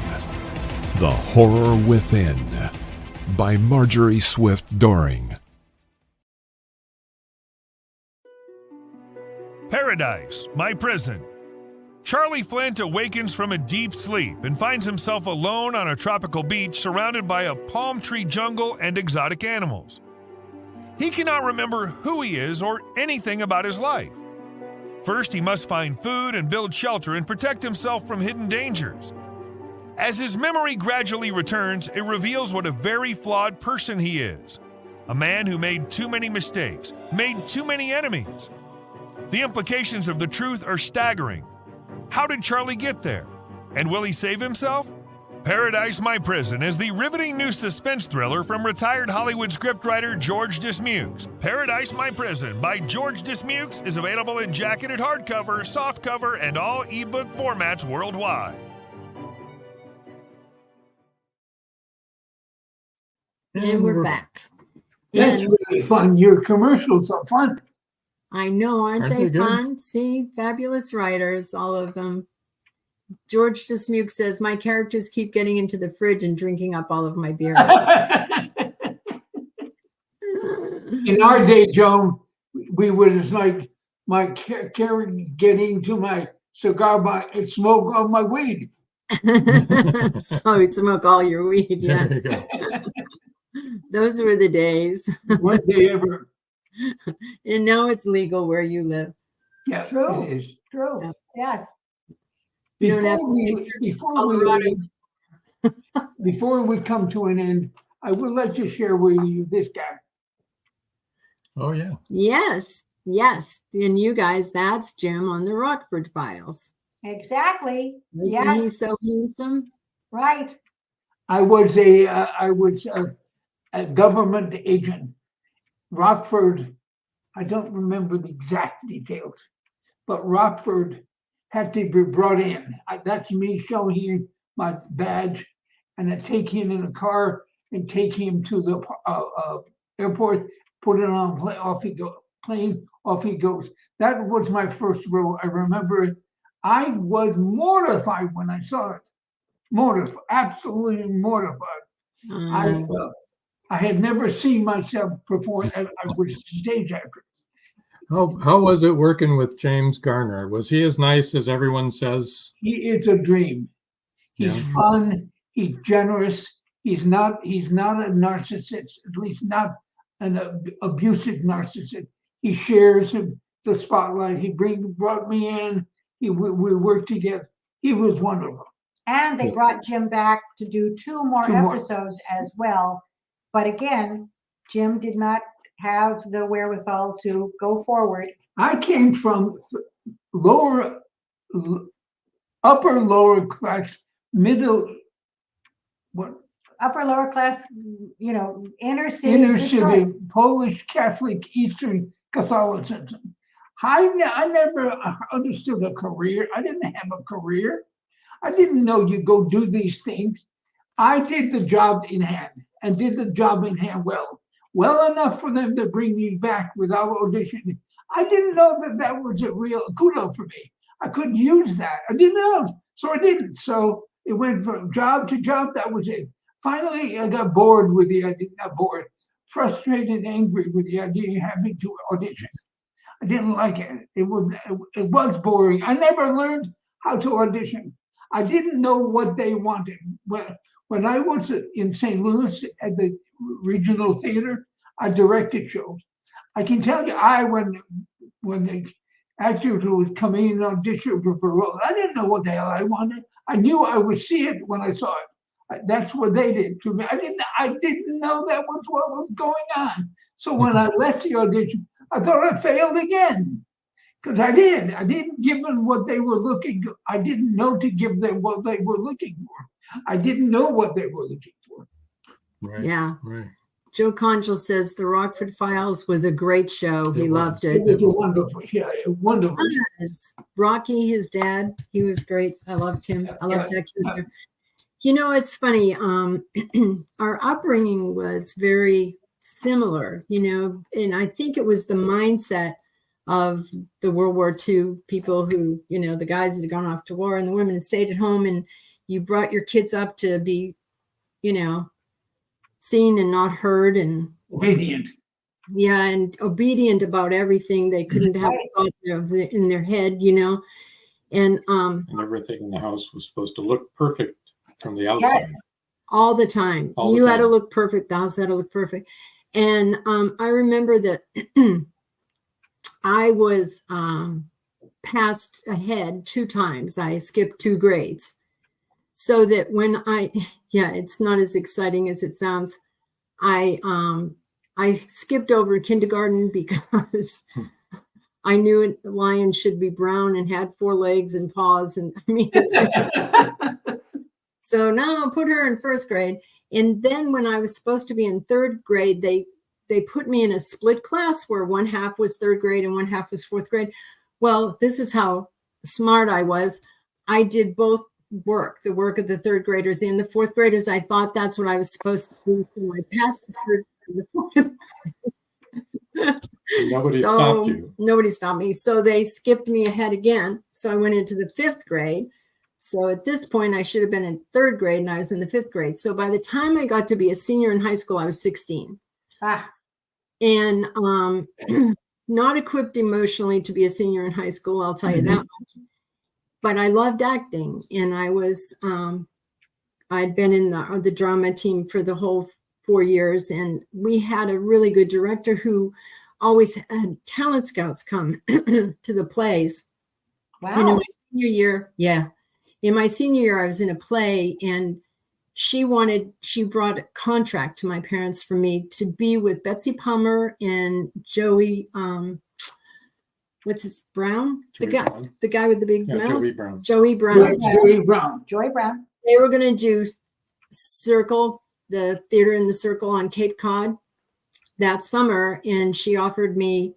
The Horror Within by Marjorie Swift Doring. Paradise, my prison. Charlie Flint awakens from a deep sleep and finds himself alone on a tropical beach surrounded by a palm tree jungle and exotic animals. He cannot remember who he is or anything about his life. First, he must find food and build shelter and protect himself from hidden dangers. As his memory gradually returns, it reveals what a very flawed person he is. A man who made too many mistakes, made too many enemies. The implications of the truth are staggering. How did Charlie get there? And will he save himself? Paradise, My Prison is the riveting new suspense thriller from retired Hollywood scriptwriter George Dismukes. Paradise, My Prison by George Dismukes is available in jacketed hardcover, softcover, and all ebook formats worldwide. And we're back. That's And really fun. Your commercials are fun. I know, aren't Aren't they they good? fun? See, fabulous writers, all of them. George Dismuke says, my characters keep getting into the fridge and drinking up all of my beer. In our day, Joan, we would just like my character getting to my cigar and smoke on my weed. So you'd smoke all your weed, yeah. There you go. Those were the days. One day ever. And now it's legal where you live. Yeah, True. it is. True. Yeah. Yes. You don't have Before we come to an end, I would like to share with you this guy. Oh, yeah. Yes, yes. And you guys, that's Jim on the Rockford Files. Exactly. Isn't he Yes. so handsome? Right. I was a government agent. Rockford, I don't remember the exact details, but Rockford had to be brought in. That's me showing him my badge, and I take him in a car and take him to the airport, put it on plane, off he goes. That was my first role. I remember it. I was mortified when I saw it. Mortified, absolutely mortified. I had never seen myself perform. I was a stage actor. How was it working with James Garner? Was he as nice as everyone says? He is a dream. He's fun. He's generous. He's not a narcissist, at least not an abusive narcissist. He shares the spotlight. He brought me in. We worked together. He was wonderful. And they brought Jim back to do two more episodes as well. But again, Jim did not have the wherewithal to go forward. I came from upper lower class, Upper lower class, inner city Detroit. Polish Catholic Eastern Catholicism. I never understood a career. I didn't have a career. I didn't know you go do these things. I did the job in hand and did the job in hand well enough for them to bring me back without auditioning. I didn't know that was a real kudo for me. I couldn't use that. I didn't know, so I didn't. So it went from job to job. That was it. Finally, I got bored with the idea. Not bored, frustrated, and angry with the idea of having to audition. I didn't like it. It was boring. I never learned how to audition. I didn't know what they wanted. When I was in St. Louis at the Regional Theater, I directed shows. I can tell you, when the actors would come in and audition for roles, I didn't know what the hell I wanted. I knew I would see it when I saw it. That's what they did to me. I didn't know that was what was going on. So when I left the audition, I thought I failed again. Because I didn't give them what they were looking for. I didn't know to give them what they were looking for. I didn't know what they were looking for. Right. Yeah. Right. Joe Conchal says the Rockford Files was a great show. He loved it. It was a wonderful, wonderful. Rocky, his dad, he was great. I loved him. I loved that character. You know, it's funny. Our upbringing was very similar, you know, and I think it was the mindset of the World War II people who, you know, the guys that had gone off to war and the women stayed at home, and you brought your kids up to be, you know, seen and not heard and obedient. Yeah, and obedient about everything. They couldn't have thought in their head, you know, and everything in the house was supposed to look perfect from the outside. Yes. All the time. You had to look perfect. The house had to look perfect. And I remember that I was passed ahead 2 times. I skipped 2 grades. So that when it's not as exciting as it sounds. I skipped over kindergarten because I knew the lion should be brown and had 4 legs and paws. And I mean, so now I'll put her in 1st grade. And then when I was supposed to be in 3rd grade, they put me in a split class where 1/2 was 3rd grade and 1/2 was 4th grade. Well, this is how smart I was. I did both the work of the 3rd graders and the 4th graders. I thought that's what I was supposed to do. So I passed the 3rd and the 4th. Nobody stopped you. Nobody stopped me. So they skipped me ahead again. So I went into the 5th grade. So at this point, I should have been in 3rd grade and I was in the 5th grade. So by the time I got to be a senior in high school, I was 16. And not equipped emotionally to be a senior in high school, I'll tell you that much. But I loved acting, and I was I'd been in the drama team for the whole 4 years, and we had a really good director who always had talent scouts come to the plays. Wow. And in my senior year, I was in a play, and she brought a contract to my parents for me to be with Betsy Palmer and Joey, what's his Brown? Joey Brown. The guy with the big mouth? Joey Brown. Joey Brown. Joey Brown. They were going to do Circle, the theater in the Circle on Cape Cod that summer, and she offered me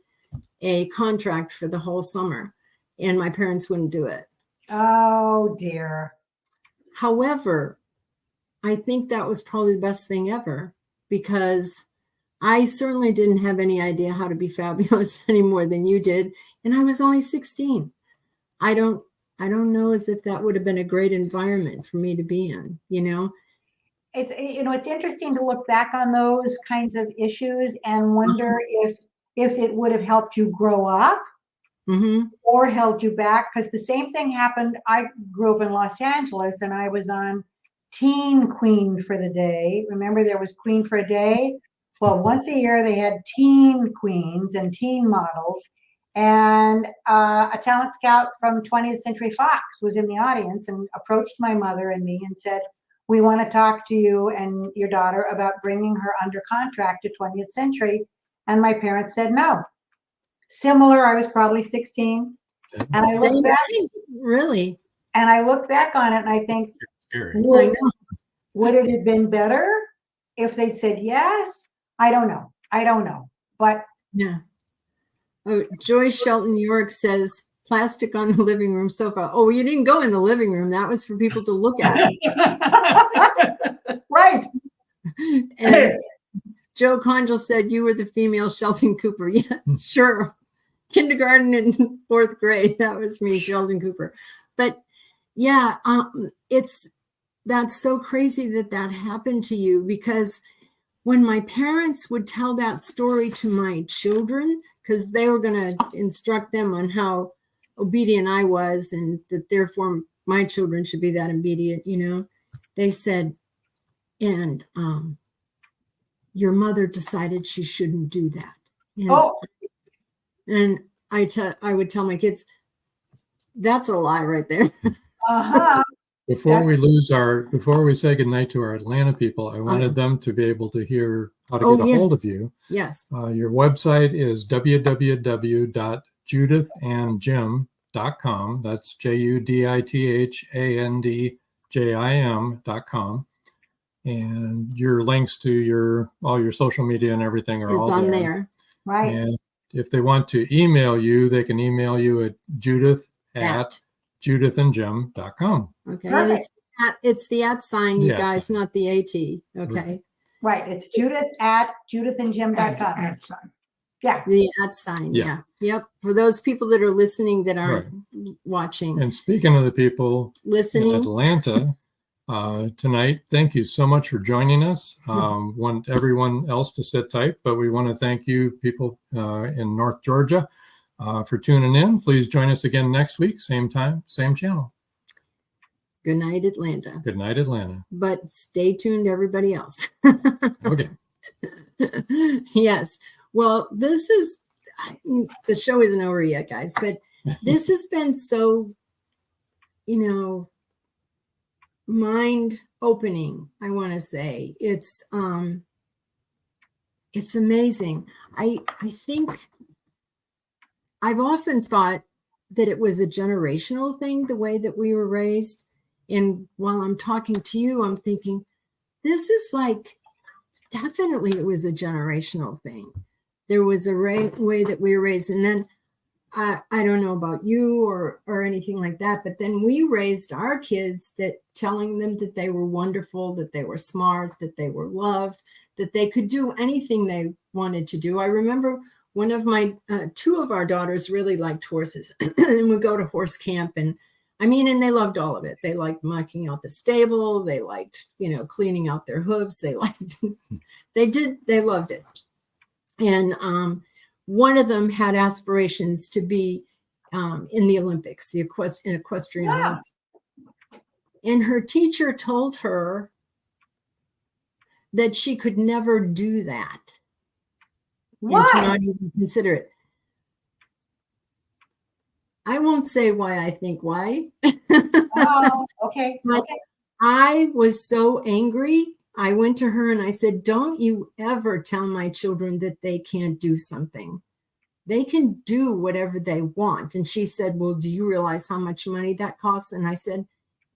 a contract for the whole summer, and my parents wouldn't do it. Oh, dear. However, I think that was probably the best thing ever, because I certainly didn't have any idea how to be fabulous any more than you did. And I was only 16. I don't know as if that would have been a great environment for me to be in, you know? It's interesting to look back on those kinds of issues and wonder if it would have helped you grow up or held you back. Because the same thing happened. I grew up in Los Angeles and I was on Teen Queen for the Day. Remember, there was Queen for a Day? Well, once a year they had teen queens and teen models, and a talent scout from 20th Century Fox was in the audience and approached my mother and me and said, "We want to talk to you and your daughter about bringing her under contract to 20th Century." And my parents said no. Similar, I was probably 16. And I look back, really? And I look back on it and I think, would it have been better if they'd said yes? I don't know. But yeah. Oh, Joyce Shelton York says plastic on the living room sofa. Oh, you didn't go in the living room. That was for people to look at. Right. And Joe Conjal said you were the female Sheldon Cooper. Yeah, sure. Kindergarten and 4th grade. That was me, Sheldon Cooper. But yeah, that's so crazy that happened to you, because when my parents would tell that story to my children, because they were going to instruct them on how obedient I was and that therefore my children should be that obedient, you know, they said, and your mother decided she shouldn't do that. And I would tell my kids, that's a lie right there. Before we say goodnight to our Atlanta people, I wanted them to be able to hear how to get a hold of you. Yes. Your website is www.judithandjim.com. That's JUDITHANDJIM.com. And your links to all your social media and everything are all on there. Right. And if they want to email you, they can email you at judith@judithandjim.com. Okay. Perfect. And it's the @ sign, you Yeah, guys, not the AT. Okay. Right. It's Judith@judithandjim.com. At sign. Yeah. The @ sign. Yeah. Yeah. Yep. For those people that are listening that aren't watching. And speaking of the people Listening. in Atlanta tonight, thank you so much for joining us. Want everyone else to sit tight, but we want to thank you people in North Georgia for tuning in. Please join us again next week, same time, same channel. Good night, Atlanta. Good night, Atlanta. But stay tuned, everybody else. Okay. Yes. Well, the show isn't over yet, guys, but this has been so, mind opening. I want to say it's amazing. I think I've often thought that it was a generational thing, the way that we were raised. And while I'm talking to you, I'm thinking, this is definitely it was a generational thing. There was a way that we were raised. And then I don't know about you or anything like that, but then we raised our kids telling them that they were wonderful, that they were smart, that they were loved, that they could do anything they wanted to do. I remember one of my, two of our daughters really liked horses and would go to horse camp. And they loved all of it. They liked mucking out the stable. They liked, cleaning out their hooves. They loved it. And one of them had aspirations to be in the Olympics, in equestrian Olympics. And her teacher told her that she could never do that. Why? And to not even consider it. I won't say why I think why. Oh, okay. But okay. I was so angry. I went to her and I said, don't you ever tell my children that they can't do something. They can do whatever they want. And she said, well, do you realize how much money that costs? And I said,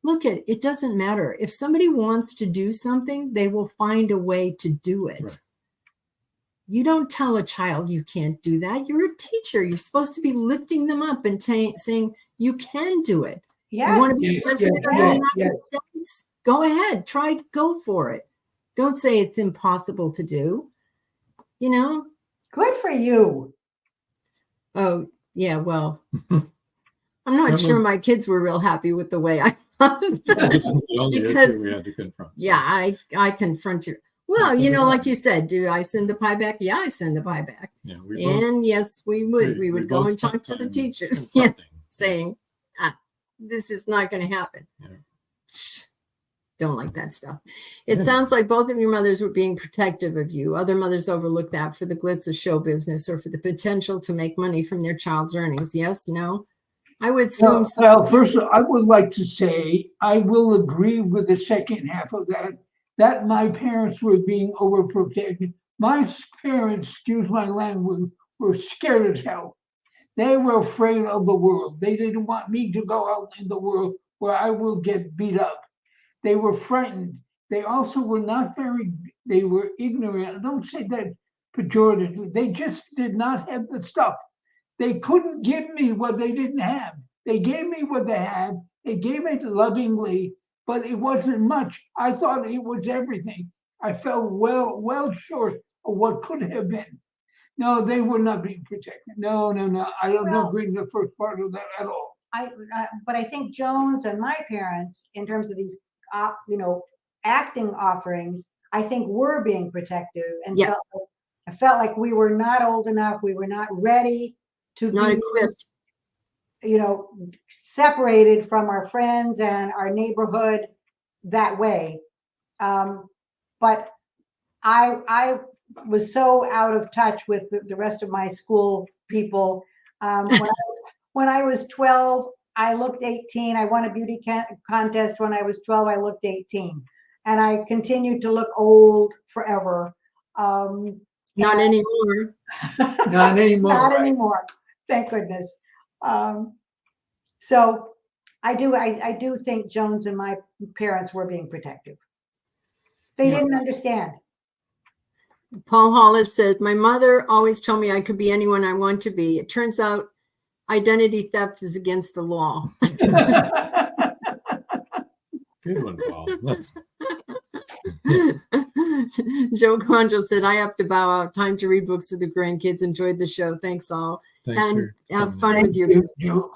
look, it doesn't matter. If somebody wants to do something, they will find a way to do it. Right. You don't tell a child you can't do that. You're a teacher. You're supposed to be lifting them up and saying you can do it. Yeah. You want to be president of the United States? Go ahead. Go for it. Don't say it's impossible to do. Good for you. Oh, yeah. Well, I'm not sure my kids were real happy with the way I was. This is the only issue we had to confront. So. Yeah, I confront you. Well, like you said, do I send the pie back? Yeah, I send the pie back. Yeah, yes, we would. We would go and talk to the teachers, saying, this is not going to happen. Yeah. Don't like that stuff. It sounds like both of your mothers were being protective of you. Other mothers overlook that for the glitz of show business or for the potential to make money from their child's earnings. Yes, no? I would assume so. Well, first, I would like to say I will agree with the second half of that my parents were being overprotected. My parents, excuse my language, were scared as hell. They were afraid of the world. They didn't want me to go out in the world where I will get beat up. They were frightened. They also were they were ignorant. I don't say that pejoratively. They just did not have the stuff. They couldn't give me what they didn't have. They gave me what they had. They gave it lovingly, but it wasn't much. I thought it was everything. I fell well short of what could have been. No, they were not being protected. No. I don't agree with the first part of that at all. But I think Jones and my parents, in terms of these, acting offerings, I think were being protective and I felt like we were not old enough. We were not ready to not be equipped. Separated from our friends and our neighborhood that way. But I was so out of touch with the rest of my school people. When I was 12, I looked 18. I won a beauty contest when I was 12. I looked 18. And I continued to look old forever. Not anymore. Not anymore. Not right? anymore. Thank goodness. So I do think Jones and my parents were being protective. They didn't understand. Paul Hollis said, my mother always told me I could be anyone I want to be. It turns out identity theft is against the law. Good one, Paul. Joe Conjo said, I have to bow out. Time to read books with the grandkids. Enjoyed the show. Thanks all. Thanks and for have fun coming. with your Joe.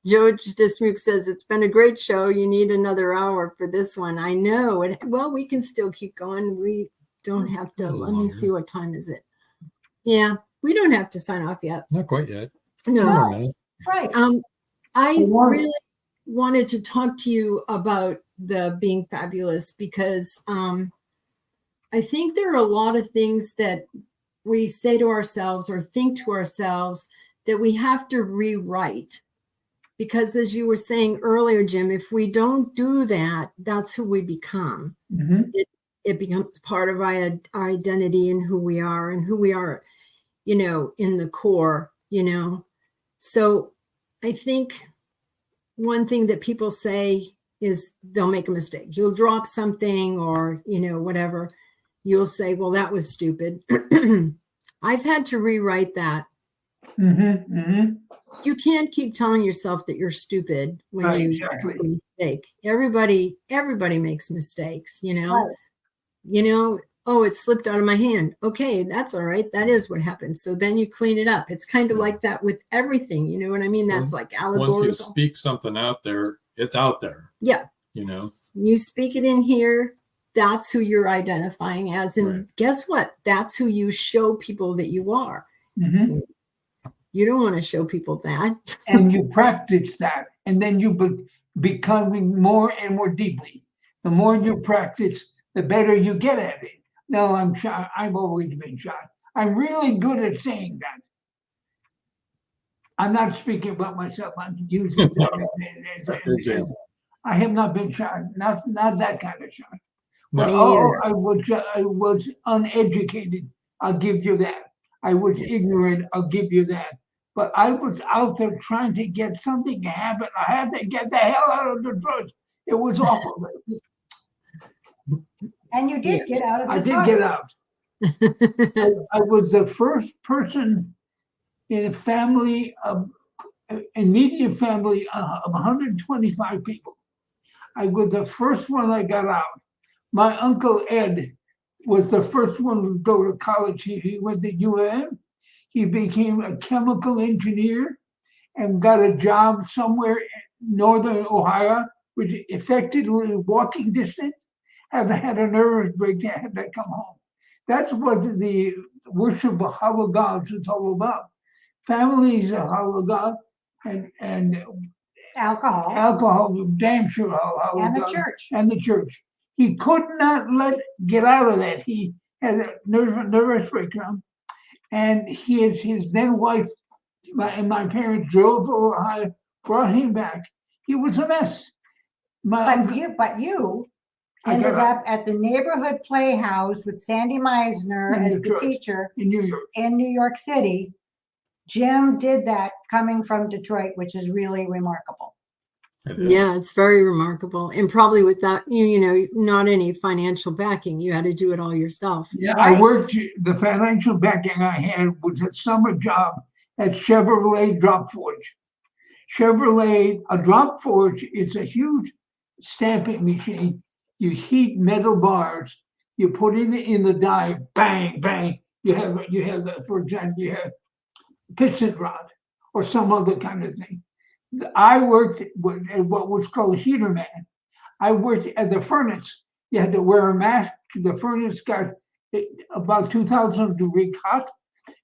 Joe Dismuke says, it's been a great show. You need another hour for this one. I know. Well, we can still keep going. We don't have to. Let me see, what time is it? Yeah, we don't have to sign off yet. Not quite yet. No. Right. I really wanted to talk to you about the being fabulous because I think there are a lot of things that we say to ourselves or think to ourselves that we have to rewrite. Because as you were saying earlier, Jim, if we don't do that, that's who we become. Mm-hmm. It becomes part of our identity and who we are, in the core, So I think one thing that people say is they'll make a mistake. You'll drop something or, whatever. You'll say, well, that was stupid. I've had to rewrite that. Mm-hmm. Mm-hmm. You can't keep telling yourself that you're stupid when you make a mistake. Everybody makes mistakes, Right. Oh, it slipped out of my hand. Okay, that's all right. That is what happens. So then you clean it up. It's kind of like that with everything. You know what I mean? That's like allegorical. Once you speak something out there, it's out there. Yeah. You speak it in here. That's who you're identifying as. And guess what? That's who you show people that you are. Mm-hmm. You don't want to show people that. And you practice that. And then you becoming more and more deeply. The more you practice, the better you get at it. No, I'm shy. I've always been shy. I'm really good at saying that. I'm not speaking about myself. I'm using that. I have not been shy. Not that kind of shy. But I was uneducated. I'll give you that. I was ignorant. I'll give you that. But I was out there trying to get something to happen. I had to get the hell out of Detroit. It was awful. And you did get out of Detroit. I did get out. I was the first person in a family of immediate family of 125 people. I was the first one that got out. My uncle Ed was the first one to go to college. He went to UM. He became a chemical engineer and got a job somewhere in northern Ohio, which effectively walking distance. Had a nervous breakdown, had to come home. That's what the worship of hollow gods is all about. Families of hollow god and alcohol, damn sure hollow and god, the church. And the church. He could not get out of that. He had a nervous breakdown. And his then wife and my parents drove to Ohio, brought him back. He was a mess. But you ended up at the neighborhood playhouse with Sandy Meisner as the teacher in New York. In New York City. Jim did that coming from Detroit, which is really remarkable. Yeah, it's very remarkable. And probably without, not any financial backing. You had to do it all yourself. Yeah, right. I worked, the financial backing I had was a summer job at Chevrolet Drop Forge. A drop forge is a huge stamping machine. You heat metal bars, you put it in the die, bang, bang. You have, for example, you have piston rod or some other kind of thing. I worked at what was called heater man. I worked at the furnace. You had to wear a mask. The furnace got about 2,000 degrees hot.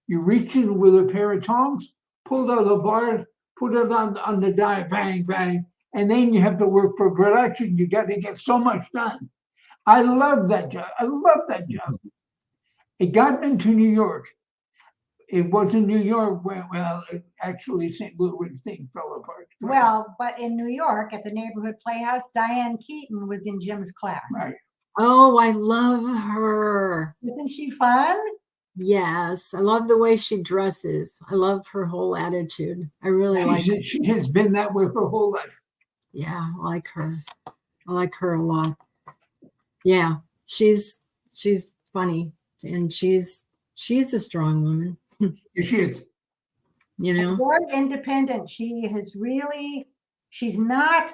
You reach in with a pair of tongs, pull out the bar, put it on the die, bang, bang. And then you have to work for production. You got to get so much done. I love that job. It got me to New York. It wasn't New York where, well, actually St. Louis thing fell apart. Well, but in New York at the neighborhood playhouse, Diane Keaton was in Jim's class. Right. Oh, I love her. Isn't she fun? Yes, I love the way she dresses. I love her whole attitude. I really like her. She has been that way her whole life. Yeah, I like her. I like her a lot. Yeah, she's funny, and she's a strong woman. She is. You know, Very independent. She's not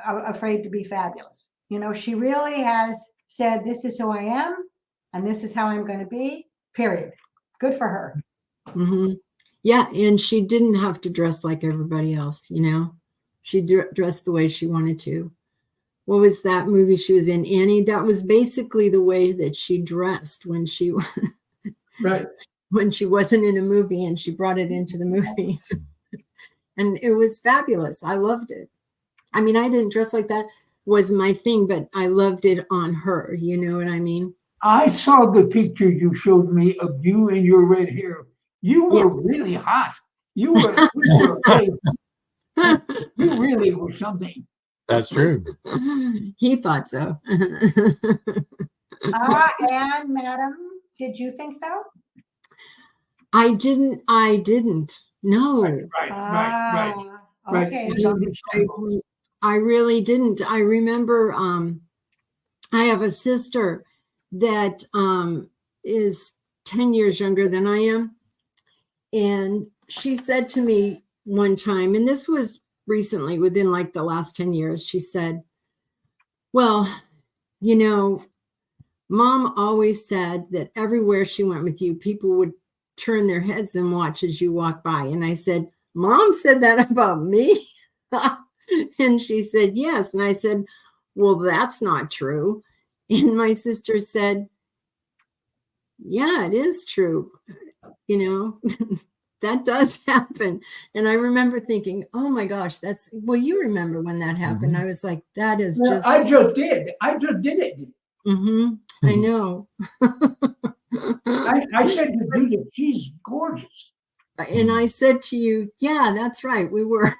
afraid to be fabulous. You know, she really has said, this is who I am, and this is how I'm going to be, period. Good for her. Mm-hmm. Yeah, and she didn't have to dress like everybody else, you know. She dressed the way she wanted to. What was that movie she was in, Annie? That was basically the way that she dressed when she right. When she wasn't in a movie, and she brought it into the movie. And it was fabulous. I loved it. I mean, I didn't dress like that was my thing, but I loved it on her. You know what I mean? I saw the picture you showed me of you and your red hair. You were really hot. You were you really were something. That's true. He thought so. And madam, did you think so? I didn't. No. Right. Okay. I really didn't. I remember I have a sister that is 10 years younger than I am. And she said to me one time, and this was recently, within like the last 10 years, she said, well, you know, Mom always said that everywhere she went with you, people would turn their heads and watch as you walk by. And I said, Mom said that about me? And she said, yes. And I said, well, that's not true. And my sister said, yeah, it is true. You know, that does happen. And I remember thinking, oh my gosh, well, you remember when that happened. I was like, that is just. I just did it. Mm-hmm. I know. I said to Judith, she's gorgeous. And I said to you, yeah, that's right. We were.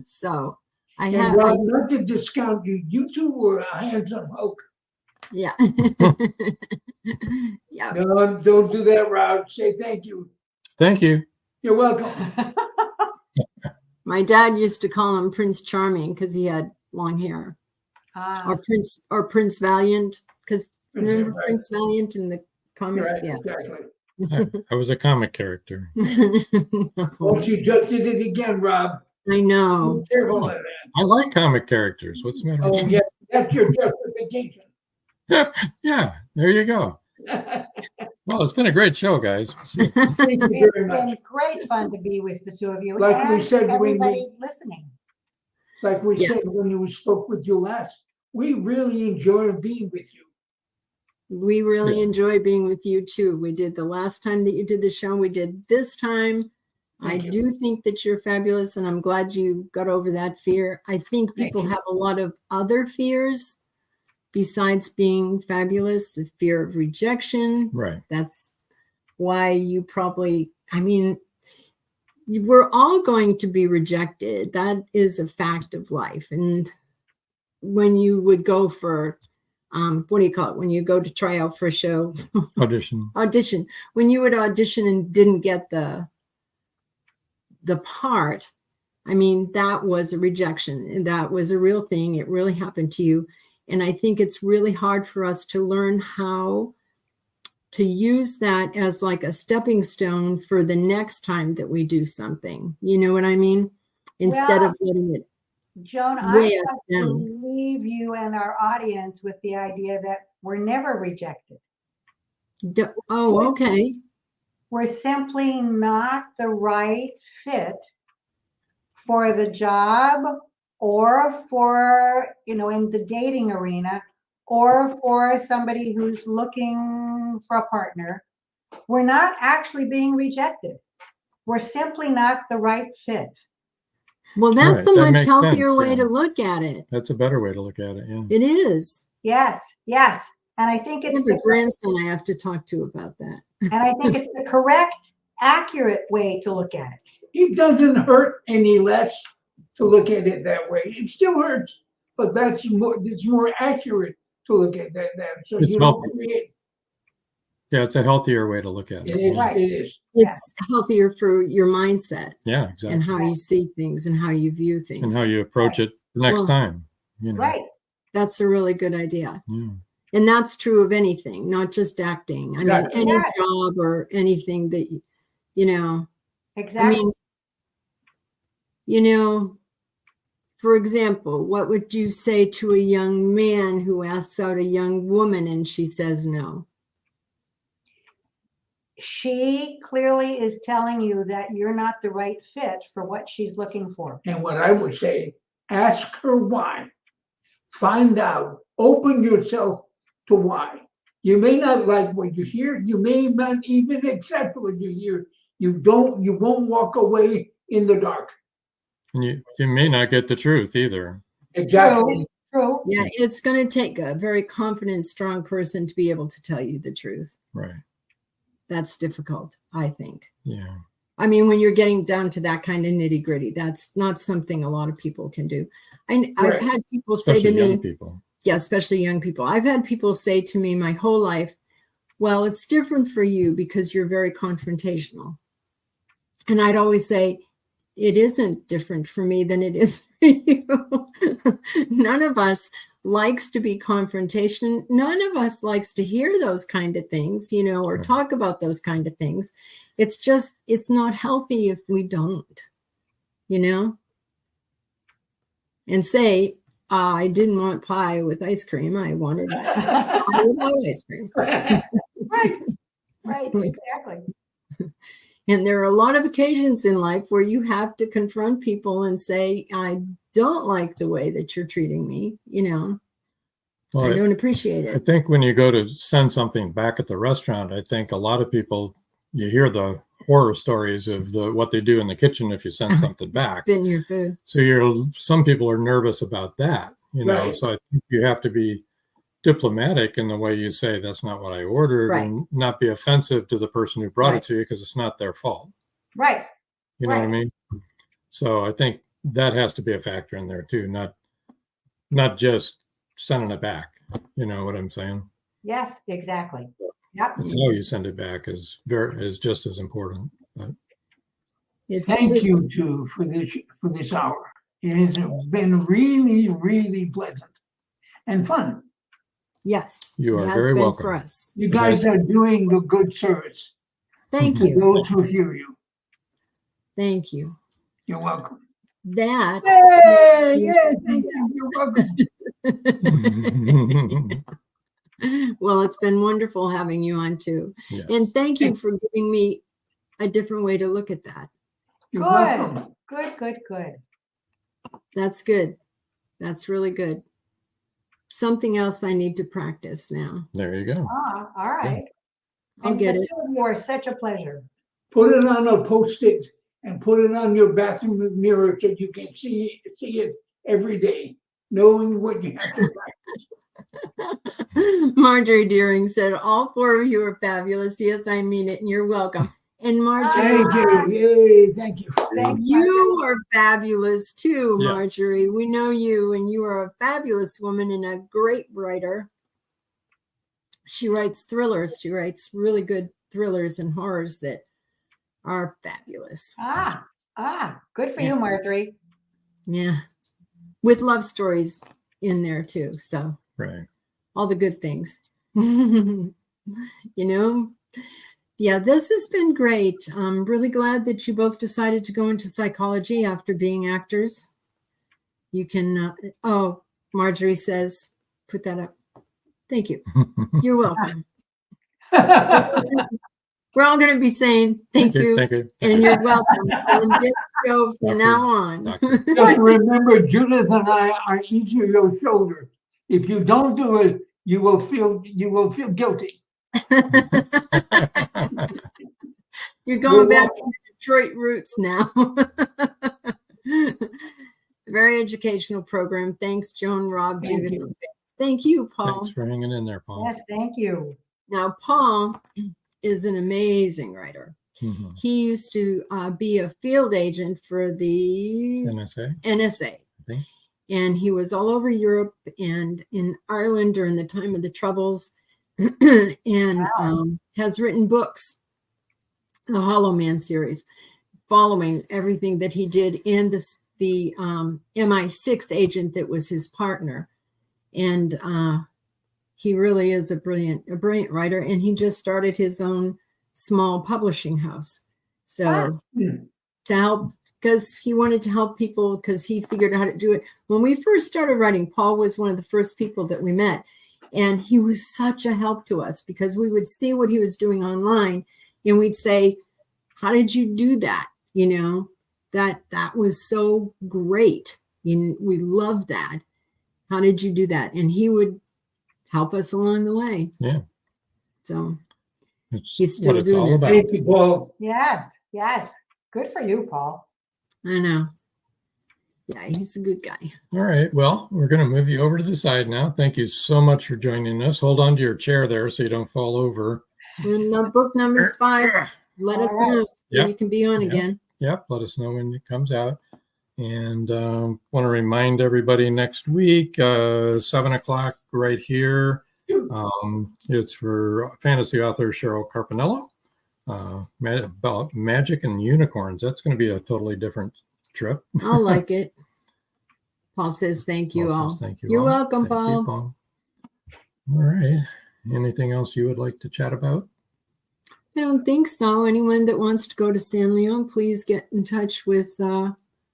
So I have. Not to discount you. You two were a handsome hook. Yeah. Yeah. No, don't do that, Rob. Say thank you. Thank you. You're welcome. My dad used to call him Prince Charming because he had long hair. Or Prince Valiant, because remember Prince Valiant in the comics? Right, yeah. Exactly. I was a comic character. Oh, she just did it again, Rob. I know. Be careful of that. I like comic characters. What's the matter? Oh, yes, that's your justification. Yeah, there you go. Well, it's been a great show, guys. Thank you It's very much. been great fun to be with the two of you. Like and we said, everybody listening. Like we said when we spoke with you last, we really enjoy being with you. We really enjoy being with you too. We did the last time that you did the show. We did this time. I do think that you're fabulous, and I'm glad you got over that fear. I think people have a lot of other fears besides being fabulous. The fear of rejection. Right. That's why you probably, I mean, we're all going to be rejected. That is a fact of life. And when you would go for, what do you call it? When you go to try out for a show. Audition. When you would audition and didn't get the part, I mean, that was a rejection. And that was a real thing. It really happened to you. And I think it's really hard for us to learn how to use that as like a stepping stone for the next time that we do something. You know what I mean? Instead of letting it. Joan, I want to leave you and our audience with the idea that we're never rejected. Okay. We're simply not the right fit for the job or for, in the dating arena or for somebody who's looking for a partner. We're not actually being rejected. We're simply not the right fit. Well, that's the much healthier way to look at it. That's a better way to look at it. Yeah. It is. Yes. And I think I it's have a grandson I have to talk to about that. and I think it's the correct, accurate way to look at it. It doesn't hurt any less to look at it that way. It still hurts, but it's more accurate to look at that. So It's you don't healthy. create. Yeah, it's a healthier way to look at it. It is. Right. It is. It's healthier for your mindset Yeah, exactly. and how you see things and how you view things. And how you approach it the next Well, time. You know. Right. That's a really good idea. Yeah. And that's true of anything, not just acting. I mean, Exactly. any Yes. job or anything that, you know, Exactly. I mean, you know, for example, what would you say to a young man who asks out a young woman and she says no? She clearly is telling you that you're not the right fit for what she's looking for. And what I would say, ask her why. Find out. Open yourself to why. You may not like what you hear. You may not even accept what you hear. You won't walk away in the dark. And you may not get the truth either. Exactly. True. Yeah, it's going to take a very confident, strong person to be able to tell you the truth. Right. That's difficult, I think. Yeah. I mean, when you're getting down to that kind of nitty gritty, that's not something a lot of people can do. I've Right. had people Especially say to young me, people. yeah, especially young people. I've had people say to me my whole life, well, it's different for you because you're very confrontational. And I'd always say, it isn't different for me than it is for you. None of us likes to be confrontation. None of us likes to hear those kind of things, you know, or talk about those kind of things. It's just, it's not healthy if we don't, you know, and say, I didn't want pie with ice cream. I wanted pie without ice cream. Right. Right. Exactly. And there are a lot of occasions in life where you have to confront people and say, I don't like the way that you're treating me, you know. Well, I don't appreciate I it. think when you go to send something back at the restaurant, I think a lot of people, you hear the horror stories of what they do in the kitchen if you send something back. Spin your food. So some people are nervous about that, you know. Right. So I think you have to be diplomatic in the way you say that's not what I ordered, Right. and not be offensive to the person who brought Right. it to you because it's not their fault. Right. You know what I Right. mean? So I think that has to be a factor in there too, not just sending it back. You know what I'm saying? Yes, exactly. Yep. It's how you send it back is just as important. But Thank you too for this hour. It has been really, really pleasant and fun. Yes. You it are has very been welcome. for us. You guys are doing a good service Thank to you. those who hear you. Thank you. You're welcome. That. Yay! Yeah, thank you. You're welcome. Well, it's been wonderful having you on too. Yes. And thank you for giving me a different way to look at that. You're Good. welcome. Good, good, good. That's good. That's really good. Something else I need to practice now. There you go. Ah, all right. I'll And get the it. two of you are such a pleasure. Put it on a Post-it and put it on your bathroom mirror so you can see it every day, knowing what you have to practice. Marjorie Deering said, all four of you are fabulous. Yes, I mean it, and you're welcome. And Marjorie, Thank you. Yay, thank you. Thanks, you are fabulous too, Yes. Marjorie. We know you, and you are a fabulous woman and a great writer. She writes thrillers. She writes really good thrillers and horrors that are fabulous. Good for Yeah. you, Marjorie. Yeah. With love stories in there too. So Right. all the good things. You know? Yeah, this has been great. I'm really glad that you both decided to go into psychology after being actors. You can, Marjorie says, put that up. Thank you. You're welcome. We're all going to be saying thank you, Thank you. and you're welcome on this show from now on. Just remember, Judith and I are each of your shoulder. If you don't do it, you will feel guilty. You're going back to Detroit roots now. Very educational program. Thanks, Joan, Rob, Thank Judith. you. Thank you, Paul. Thanks for hanging in there, Paul. Yes, thank you. Now, Paul is an amazing writer. Mm-hmm. He used to be a field agent for the NSA. I think. And he was all over Europe and in Ireland during the time of the Troubles, and has written books, the Hollow Man series, following everything that he did, and the MI6 agent that was his partner. And he really is a brilliant writer, and he just started his own small publishing house. So to help, because he wanted to help people, because he figured out how to do it. When we first started writing, Paul was one of the first people that we met, and he was such a help to us, because we would see what he was doing online, and we'd say, how did you do that? You know, that was so great. We loved that. How did you do that? And he would help us along the way. Yeah. So it's he's still what it's doing all it. about. Thank you, Paul. Yes, yes. Good for you, Paul. I know. Yeah, he's a good guy. All right. Well, we're going to move you over to the side now. Thank you so much for joining us. Hold on to your chair there so you don't fall over. And book number 5, let us know so Yep. you can be on again. Yep. Let us know when it comes out. And want to remind everybody next week, 7 o'clock right here. It's for fantasy author Cheryl Carpinello about magic and unicorns. That's going to be a totally different trip. I'll like it. Paul says thank you all. Thank you. You're all. welcome, Thank Paul. you, Paul. All right. Anything else you would like to chat about? I don't think so. Anyone that wants to go to San Leon, please get in touch with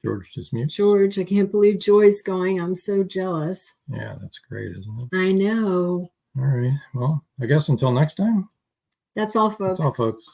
George Dismukes. George. I can't believe Joy's going. I'm so jealous. Yeah, that's great, isn't it? I know. All right. Well, I guess until next time. That's all, folks. That's all, folks.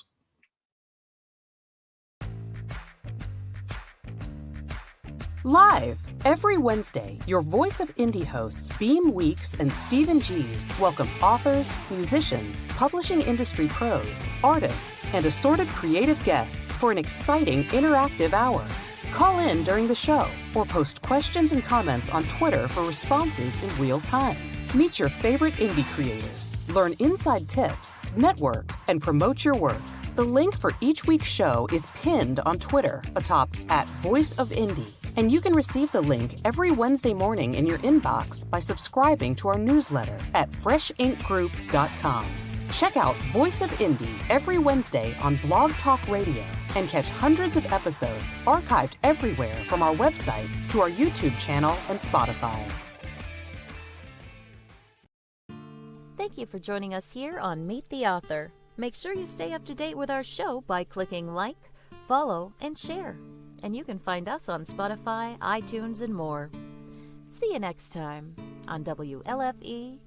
Live every Wednesday, your Voice of Indie hosts Beam Weeks and Stephen G's welcome authors, musicians, publishing industry pros, artists, and assorted creative guests for an exciting interactive hour. Call in during the show or post questions and comments on Twitter for responses in real time. Meet your favorite indie creators, learn inside tips, network, and promote your work. The link for each week's show is pinned on Twitter atop @VoiceOfIndie. And you can receive the link every Wednesday morning in your inbox by subscribing to our newsletter at freshinkgroup.com. Check out Voice of Indie every Wednesday on Blog Talk Radio and catch hundreds of episodes archived everywhere from our websites to our YouTube channel and Spotify. Thank you for joining us here on Meet the Author. Make sure you stay up to date with our show by clicking like, follow, and share. And you can find us on Spotify, iTunes, and more. See you next time on WLFE-DB